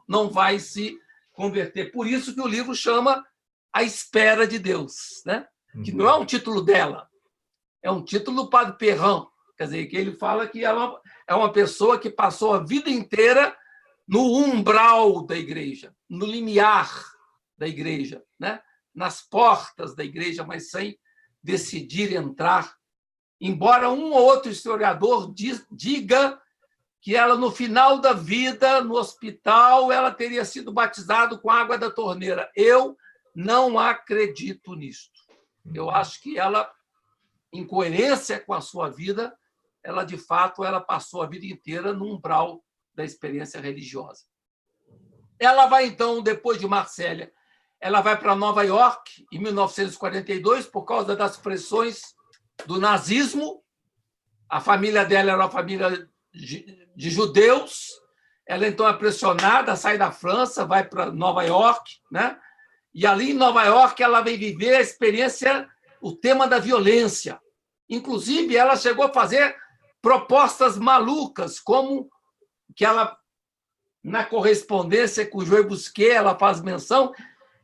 não vai se converter. Por isso que o livro chama A Espera de Deus, né? Que não é um título dela, é um título do Padre Perrin. Quer dizer, que ele fala que ela é uma pessoa que passou a vida inteira no umbral da igreja, no limiar, da igreja, né? Nas portas da igreja, mas sem decidir entrar. Embora um ou outro historiador diga que ela, no final da vida, no hospital, ela teria sido batizada com água da torneira. Eu não acredito nisso. Eu acho que ela, em coerência com a sua vida, ela, de fato, ela passou a vida inteira no umbral da experiência religiosa. Ela vai, então, depois de Marsella, ela vai para Nova York, em 1942, por causa das pressões do nazismo. A família dela era uma família de judeus. Ela, então, é pressionada, sai da França, vai para Nova York, né? E ali, em Nova York, ela vem viver a experiência, o tema da violência. Inclusive, ela chegou a fazer propostas malucas, como que ela, na correspondência com o Joy Busquet, ela faz menção,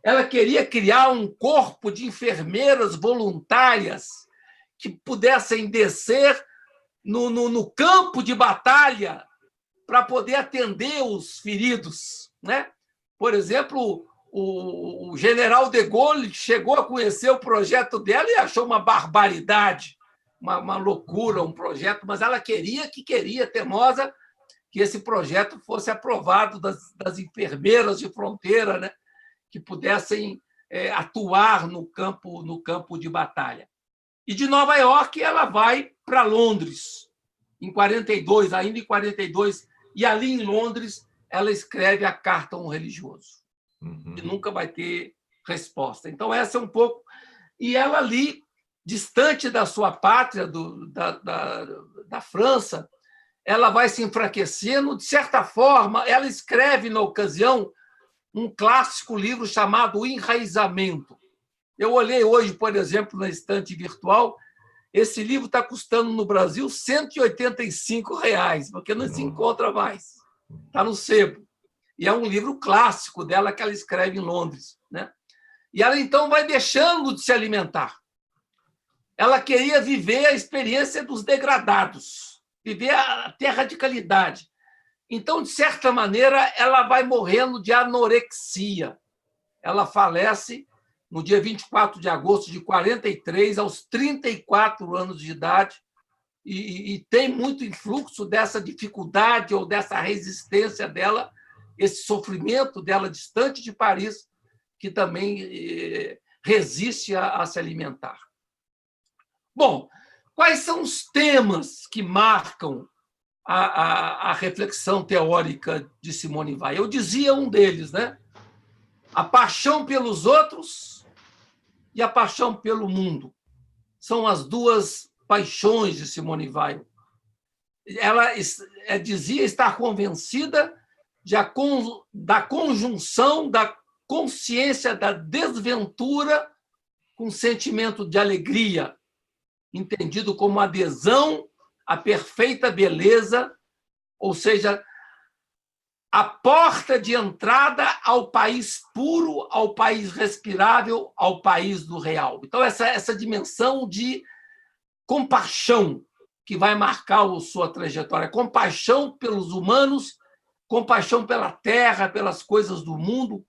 ela queria criar um corpo de enfermeiras voluntárias que pudessem descer no campo de batalha para poder atender os feridos, né? Por exemplo, o general de Gaulle chegou a conhecer o projeto dela e achou uma barbaridade, uma loucura, um projeto, mas ela queria, teimosa, que esse projeto fosse aprovado das enfermeiras de fronteira, né? Que pudessem atuar no campo de batalha. E de Nova York ela vai para Londres, em 42, ainda em 42, e ali em Londres ela escreve a Carta a um Religioso, que nunca vai ter resposta. Então, essa é um pouco... E ela ali, distante da sua pátria, da França, ela vai se enfraquecendo. De certa forma, ela escreve, na ocasião, um clássico livro chamado O Enraizamento. Eu olhei hoje, por exemplo, na estante virtual, esse livro está custando no Brasil R$ 185, porque não se encontra mais. Está no sebo. E é um livro clássico dela que ela escreve em Londres, né? E ela, então, vai deixando de se alimentar. Ela queria viver a experiência dos degradados, viver até a radicalidade. Então, de certa maneira, ela vai morrendo de anorexia. Ela falece no dia 24 de agosto de 43, aos 34 anos de idade, e tem muito influxo dessa dificuldade ou dessa resistência dela, esse sofrimento dela distante de Paris, que também resiste a se alimentar. Bom, quais são os temas que marcam a reflexão teórica de Simone Weil? Eu dizia um deles, né? A paixão pelos outros e a paixão pelo mundo. São as duas paixões de Simone Weil. Ela dizia estar convencida da conjunção da consciência da desventura com sentimento de alegria, entendido como adesão à perfeita beleza, ou seja, a porta de entrada ao país puro, ao país respirável, ao país do real. Então, essa dimensão de compaixão que vai marcar a sua trajetória, compaixão pelos humanos, compaixão pela terra, pelas coisas do mundo,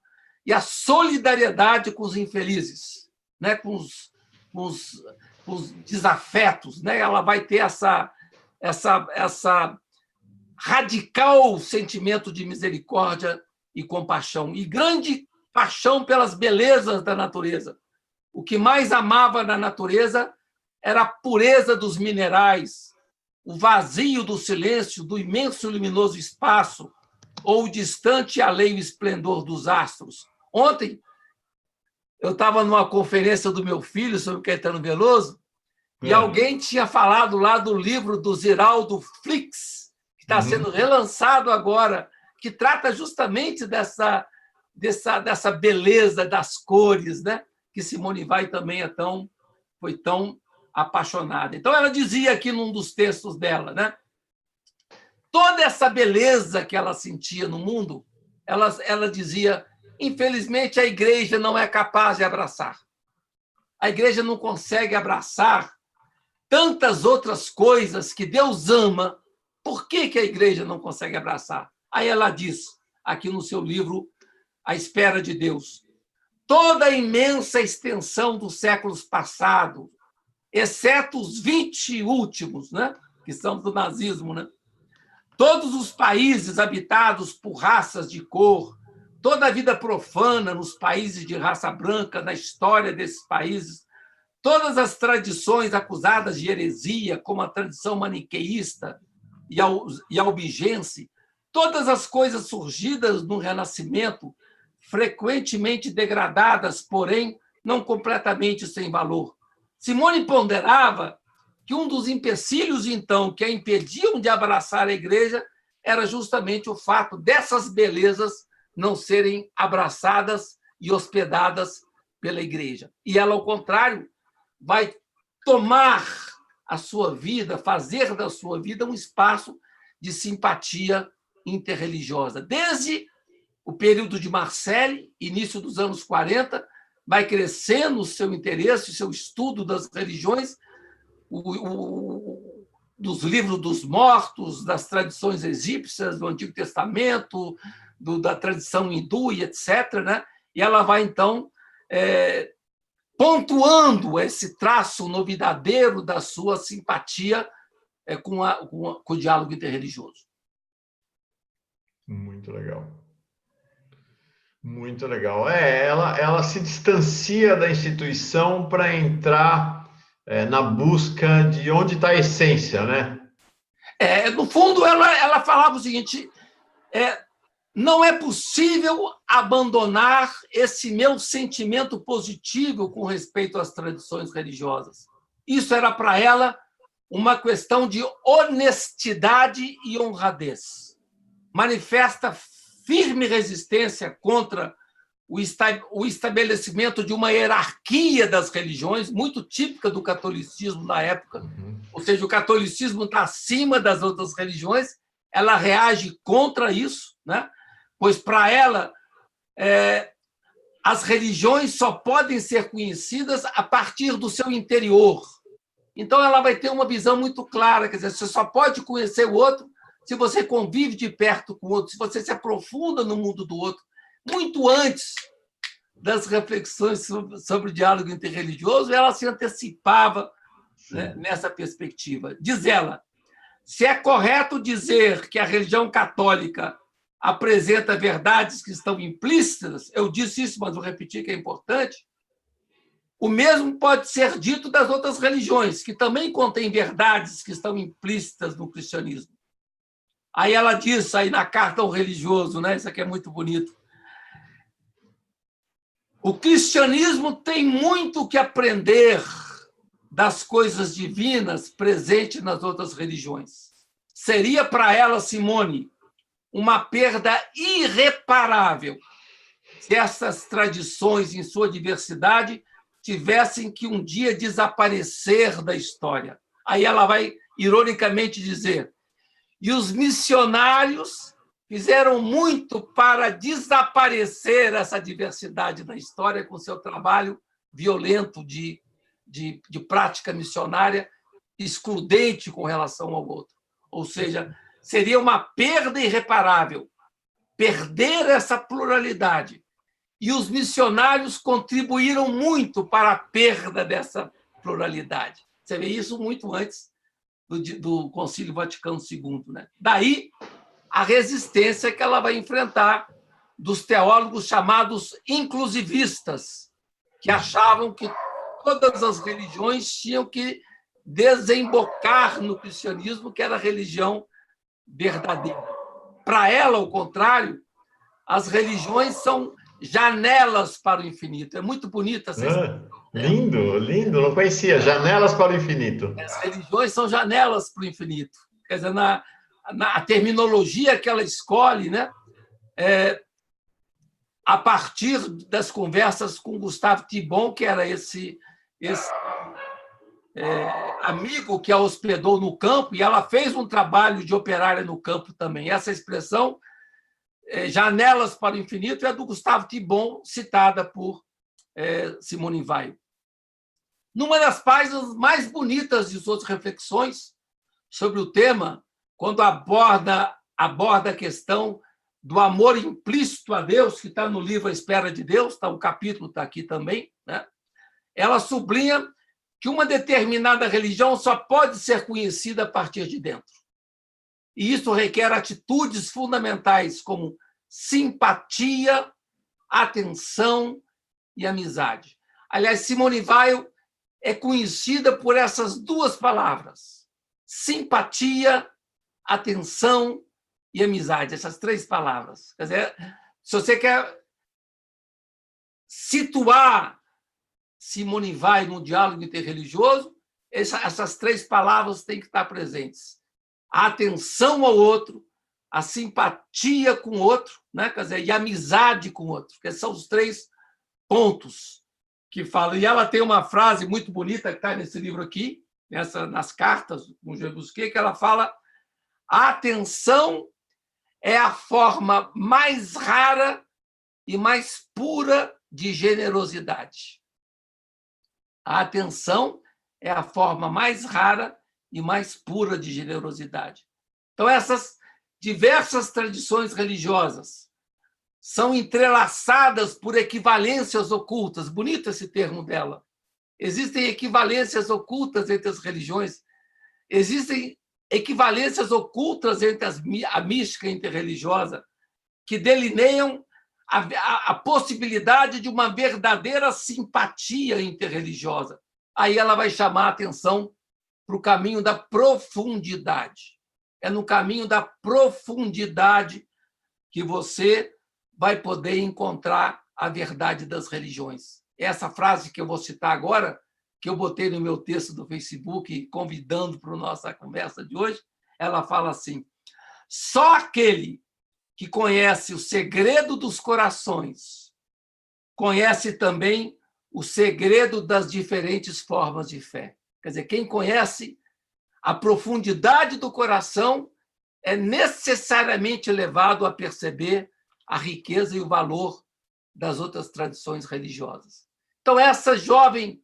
e a solidariedade com os infelizes, né? com os desafetos. Né? Ela vai ter essa radical sentimento de misericórdia e compaixão, e grande paixão pelas belezas da natureza. O que mais amava na natureza era a pureza dos minerais, o vazio do silêncio, do imenso e luminoso espaço, ou o distante e alheio esplendor dos astros. Ontem, eu estava numa conferência do meu filho sobre Caetano Veloso, e alguém tinha falado lá do livro do Ziraldo Flix, que está sendo relançado agora, que trata justamente dessa beleza das cores, né? Que Simone Weil também foi tão apaixonada. Então, ela dizia aqui num dos textos dela, né? Toda essa beleza que ela sentia no mundo, ela dizia, infelizmente, a igreja não é capaz de abraçar. A igreja não consegue abraçar tantas outras coisas que Deus ama. Por que a igreja não consegue abraçar? Aí ela diz, aqui no seu livro, A Espera de Deus, toda a imensa extensão dos séculos passados, exceto os 20 últimos, né? Que são do nazismo, né? Todos os países habitados por raças de cor, toda a vida profana nos países de raça branca, na história desses países, todas as tradições acusadas de heresia, como a tradição maniqueísta e albigense, todas as coisas surgidas no Renascimento, frequentemente degradadas, porém não completamente sem valor. Simone ponderava que um dos empecilhos, então, que a impediam de abraçar a Igreja era justamente o fato dessas belezas não serem abraçadas e hospedadas pela Igreja. E ela, ao contrário, vai tomar a sua vida, fazer da sua vida um espaço de simpatia interreligiosa. Desde o período de Marseille, início dos anos 40, vai crescendo o seu interesse, o seu estudo das religiões, dos livros dos mortos, das tradições egípcias, do Antigo Testamento, da tradição hindu e etc. Né? E ela vai, então, pontuando esse traço novidadeiro da sua simpatia com o diálogo interreligioso. Muito legal. Muito legal. Ela se distancia da instituição para entrar na busca de onde está a essência, né? No fundo, ela falava o seguinte: não é possível abandonar esse meu sentimento positivo com respeito às tradições religiosas. Isso era para ela uma questão de honestidade e honradez. Manifesta firme resistência contra o estabelecimento de uma hierarquia das religiões, muito típica do catolicismo da época. Ou seja, o catolicismo está acima das outras religiões, ela reage contra isso, né? Pois, para ela, as religiões só podem ser conhecidas a partir do seu interior. Então, ela vai ter uma visão muito clara, quer dizer, você só pode conhecer o outro se você convive de perto com o outro, se você se aprofunda no mundo do outro, muito antes das reflexões sobre o diálogo interreligioso, ela se antecipava, né, nessa perspectiva. Diz ela: se é correto dizer que a religião católica apresenta verdades que estão implícitas, eu disse isso, mas vou repetir que é importante, o mesmo pode ser dito das outras religiões, que também contêm verdades que estão implícitas no cristianismo. Aí ela diz, aí na carta ao religioso, né? Isso aqui é muito bonito: o cristianismo tem muito que aprender das coisas divinas presentes nas outras religiões. Seria para ela, Simone, uma perda irreparável se essas tradições, em sua diversidade, tivessem que um dia desaparecer da história. Aí ela vai, ironicamente, dizer: e os missionários fizeram muito para desaparecer essa diversidade da história com seu trabalho violento de prática missionária, excludente com relação ao outro. Ou seja, seria uma perda irreparável perder essa pluralidade. E os missionários contribuíram muito para a perda dessa pluralidade. Você vê isso muito antes do Concílio Vaticano II. Né? Daí a resistência que ela vai enfrentar dos teólogos chamados inclusivistas, que achavam que todas as religiões tinham que desembocar no cristianismo, que era a religião verdadeira. Para ela, ao contrário, as religiões são janelas para o infinito. É muito bonita essa expressão. Lindo, lindo, não conhecia. Janelas para o infinito. As religiões são janelas para o infinito. Quer dizer, na terminologia que ela escolhe, né? A partir das conversas com Gustave Thibon, que era esse amigo que a hospedou no campo, e ela fez um trabalho de operária no campo também. Essa expressão, janelas para o infinito, é do Gustave Thibon, citada por Simone Weil. Numa das páginas mais bonitas de suas reflexões sobre o tema, quando aborda a questão do amor implícito a Deus, que está no livro A Espera de Deus, tá, o capítulo está aqui também, né? Ela sublinha que uma determinada religião só pode ser conhecida a partir de dentro. E isso requer atitudes fundamentais como simpatia, atenção e amizade. Aliás, Simone Weil é conhecida por essas duas palavras: simpatia, atenção e amizade, essas três palavras. Quer dizer, se você quer situar Simone Weil no diálogo interreligioso, essas três palavras têm que estar presentes: a atenção ao outro, a simpatia com o outro, né? Quer dizer, e a amizade com o outro, que são os três pontos que falam. E ela tem uma frase muito bonita que está nesse livro aqui, nas cartas com Jean Busquet, que ela fala: a atenção é a forma mais rara e mais pura de generosidade. A atenção é a forma mais rara e mais pura de generosidade. Então, essas diversas tradições religiosas são entrelaçadas por equivalências ocultas. Bonito esse termo dela. Existem equivalências ocultas entre as religiões. Existem equivalências ocultas entre a mística interreligiosa, que delineiam a possibilidade de uma verdadeira simpatia interreligiosa. Aí ela vai chamar a atenção para o caminho da profundidade. É no caminho da profundidade que você vai poder encontrar a verdade das religiões. Essa frase que eu vou citar agora, que eu botei no meu texto do Facebook, convidando para a nossa conversa de hoje, ela fala assim: só aquele que conhece o segredo dos corações conhece também o segredo das diferentes formas de fé. Quer dizer, quem conhece a profundidade do coração é necessariamente levado a perceber a riqueza e o valor das outras tradições religiosas. Então, essa jovem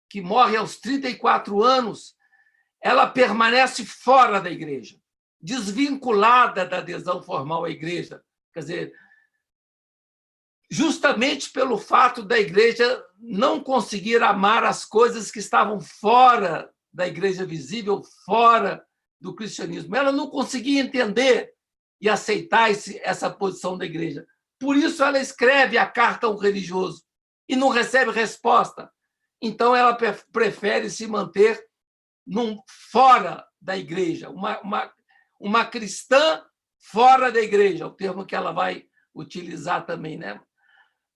que morre aos 34 anos, ela permanece fora da igreja, desvinculada da adesão formal à igreja. Quer dizer, justamente pelo fato da igreja não conseguir amar as coisas que estavam fora da igreja visível, fora do cristianismo. Ela não conseguia entender e aceitar essa posição da igreja. Por isso, ela escreve a carta ao religioso e não recebe resposta. Então, ela prefere se manter fora da igreja, uma cristã fora da igreja, o termo que ela vai utilizar também, né?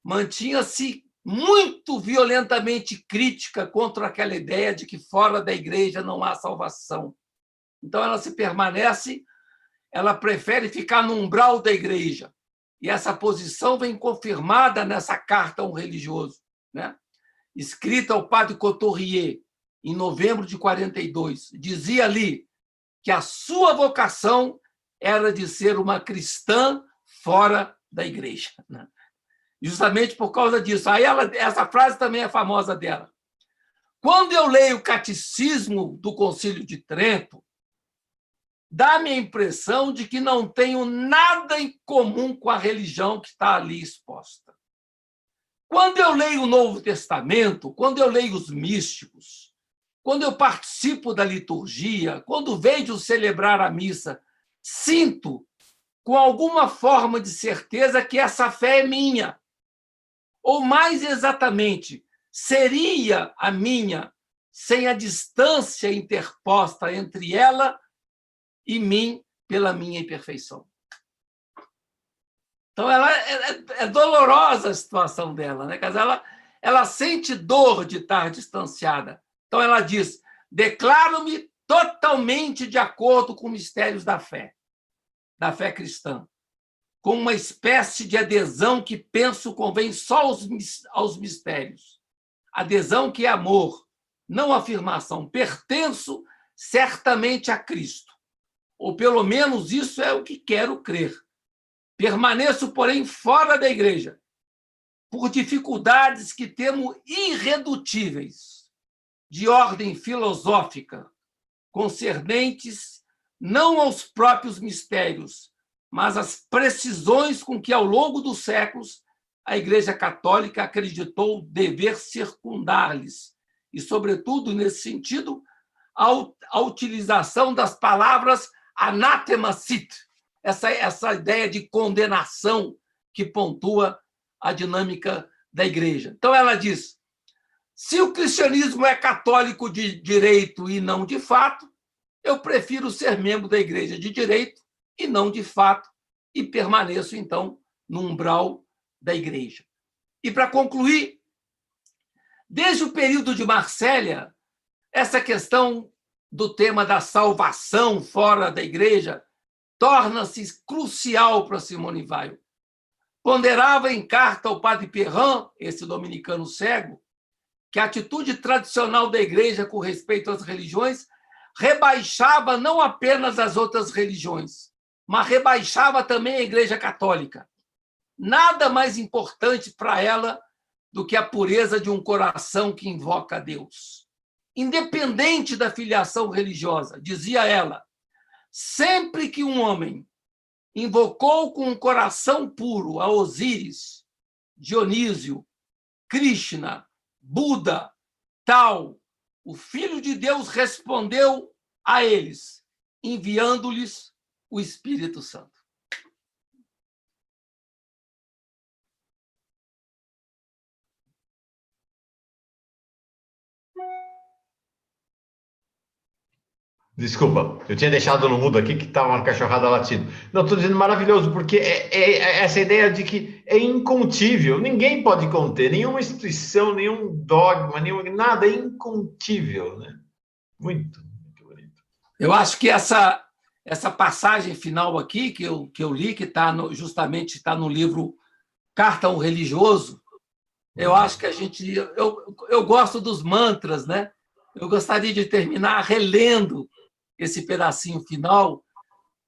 Mantinha-se muito violentamente crítica contra aquela ideia de que fora da igreja não há salvação. Então, ela prefere ficar no umbral da igreja. E essa posição vem confirmada nessa carta a um religioso, né? Escrita ao padre Couturier, em novembro de 42. Dizia ali que a sua vocação era de ser uma cristã fora da igreja, né? Justamente por causa disso. Aí essa frase também é famosa dela. Quando eu leio o Catecismo do Concílio de Trento, dá-me a impressão de que não tenho nada em comum com a religião que está ali exposta. Quando eu leio o Novo Testamento, quando eu leio os místicos, quando eu participo da liturgia, quando vejo celebrar a missa, sinto, com alguma forma de certeza, que essa fé é minha. Ou, mais exatamente, seria a minha sem a distância interposta entre ela e mim pela minha imperfeição. Então, é dolorosa a situação dela, né? Ela sente dor de estar distanciada. Então, ela diz: declaro-me totalmente de acordo com os mistérios da fé cristã, com uma espécie de adesão que penso convém só aos mistérios. Adesão que é amor, não afirmação. Pertenço certamente a Cristo, ou pelo menos isso é o que quero crer. Permaneço, porém, fora da igreja, por dificuldades que temo irredutíveis, de ordem filosófica, concernentes não aos próprios mistérios, mas as precisões com que, ao longo dos séculos, a Igreja Católica acreditou dever circundar-lhes, e, sobretudo, nesse sentido, a utilização das palavras anátema sit, essa ideia de condenação que pontua a dinâmica da Igreja. Então, ela diz: se o cristianismo é católico de direito e não de fato, eu prefiro ser membro da Igreja de direito e não de fato, e permaneço, então, no umbral da Igreja. E, para concluir, desde o período de Marsella, essa questão do tema da salvação fora da Igreja torna-se crucial para Simone Weil. Ponderava em carta ao padre Perrin, esse dominicano cego, que a atitude tradicional da Igreja com respeito às religiões rebaixava não apenas as outras religiões, mas rebaixava também a Igreja Católica. Nada mais importante para ela do que a pureza de um coração que invoca a Deus. Independente da filiação religiosa, dizia ela, sempre que um homem invocou com um coração puro a Osíris, Dionísio, Krishna, Buda, Tal, o Filho de Deus respondeu a eles, enviando-lhes o Espírito Santo. Desculpa, eu tinha deixado no mudo aqui que estava uma cachorrada latindo. Não, estou dizendo maravilhoso, porque é essa ideia de que é incontível, ninguém pode conter, nenhuma instituição, nenhum dogma, nada, é incontível, né? Muito bonito. Eu acho que essa passagem final aqui, que eu li, que justamente está no livro Carta a um Religioso, eu acho que eu gosto dos mantras, né? Eu gostaria de terminar relendo esse pedacinho final,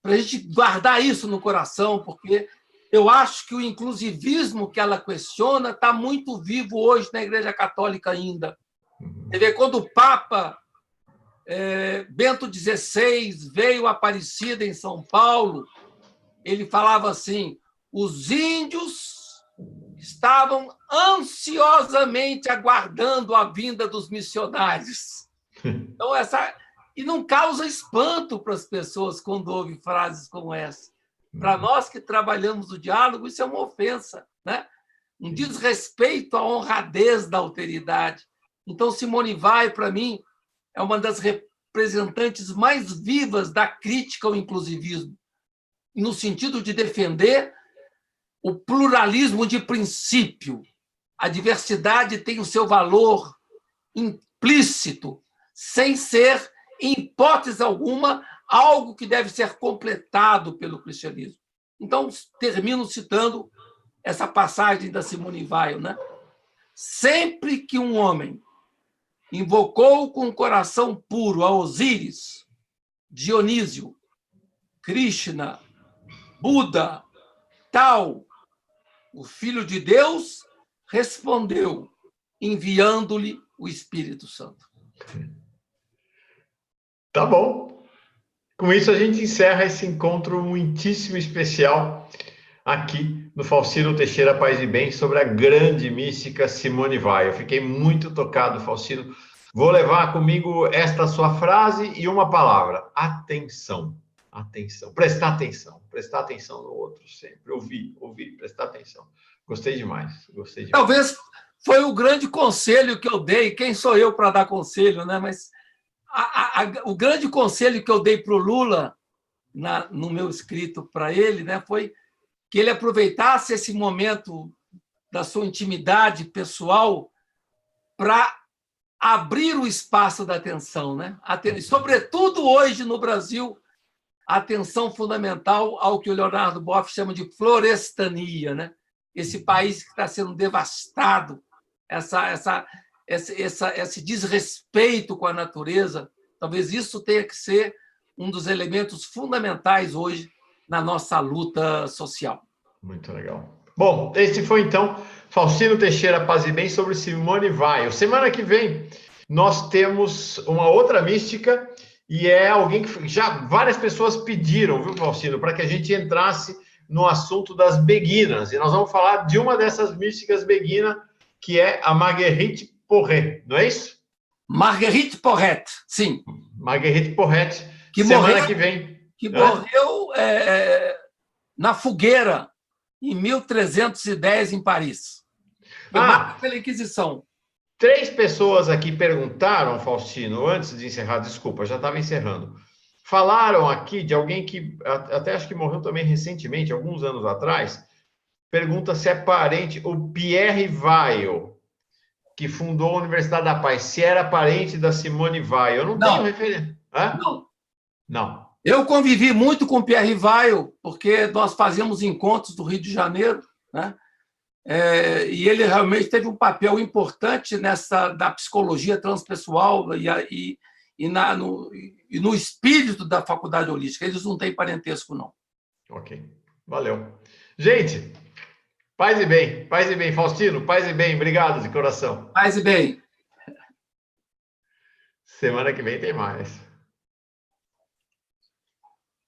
para a gente guardar isso no coração, porque eu acho que o inclusivismo que ela questiona está muito vivo hoje na Igreja Católica ainda. Você vê, quando o Papa Bento XVI veio a Aparecida, em São Paulo, ele falava assim: os índios estavam ansiosamente aguardando a vinda dos missionários. Então, e não causa espanto para as pessoas quando ouvem frases como essa. Para nós que trabalhamos o diálogo, isso é uma ofensa, né? Um desrespeito à honradez da alteridade. Então, Simone Weil, para mim, é uma das representantes mais vivas da crítica ao inclusivismo, no sentido de defender o pluralismo de princípio. A diversidade tem o seu valor implícito, sem ser, em hipótese alguma, algo que deve ser completado pelo cristianismo. Então, termino citando essa passagem da Simone Weil, né? Sempre que um homem invocou com o coração puro a Osíris, Dionísio, Krishna, Buda, Tal, o Filho de Deus respondeu, enviando-lhe o Espírito Santo. Tá bom. Com isso, a gente encerra esse encontro muitíssimo especial aqui no Faustino Teixeira Paz e Bem sobre a grande mística Simone Weil. Eu fiquei muito tocado, Faustino. Vou levar comigo esta sua frase e uma palavra: atenção. Atenção, prestar atenção no outro sempre. Ouvir, prestar atenção. Gostei demais. Talvez foi o grande conselho que eu dei. Quem sou eu para dar conselho, né? Mas o grande conselho que eu dei para o Lula, no meu escrito para ele, né, foi que ele aproveitasse esse momento da sua intimidade pessoal para abrir o espaço da atenção, né? Sobretudo hoje no Brasil, a atenção fundamental ao que o Leonardo Boff chama de florestania, né? Esse país que está sendo devastado, esse desrespeito com a natureza, talvez isso tenha que ser um dos elementos fundamentais hoje na nossa luta social. Muito legal. Bom, esse foi, então, Faustino Teixeira Paz e Bem sobre Simone Weil. Semana que vem, nós temos uma outra mística e é alguém que já várias pessoas pediram, viu, Faustino, para que a gente entrasse no assunto das beguinas. E nós vamos falar de uma dessas místicas beguinas, que é a Marguerite Porret, não é isso? Marguerite Porret, sim. Marguerite Porret, Que semana morreu, que vem. que morreu na fogueira, em 1310, em Paris. Foi morta pela Inquisição. 3 pessoas aqui perguntaram, Faustino, antes de encerrar, desculpa, já estava encerrando. Falaram aqui de alguém que até acho que morreu também recentemente, alguns anos atrás. Pergunta se é parente, o Pierre Weil, que fundou a Universidade da Paz, se era parente da Simone Weil. Eu não tenho referência. Não. Não. Eu convivi muito com o Pierre Weil, porque nós fazíamos encontros do Rio de Janeiro, né? E ele realmente teve um papel importante da psicologia transpessoal e no espírito da faculdade holística. Eles não têm parentesco, não. Ok, valeu. Gente, paz e bem, Faustino, paz e bem, obrigado de coração. Paz e bem. Semana que vem tem mais.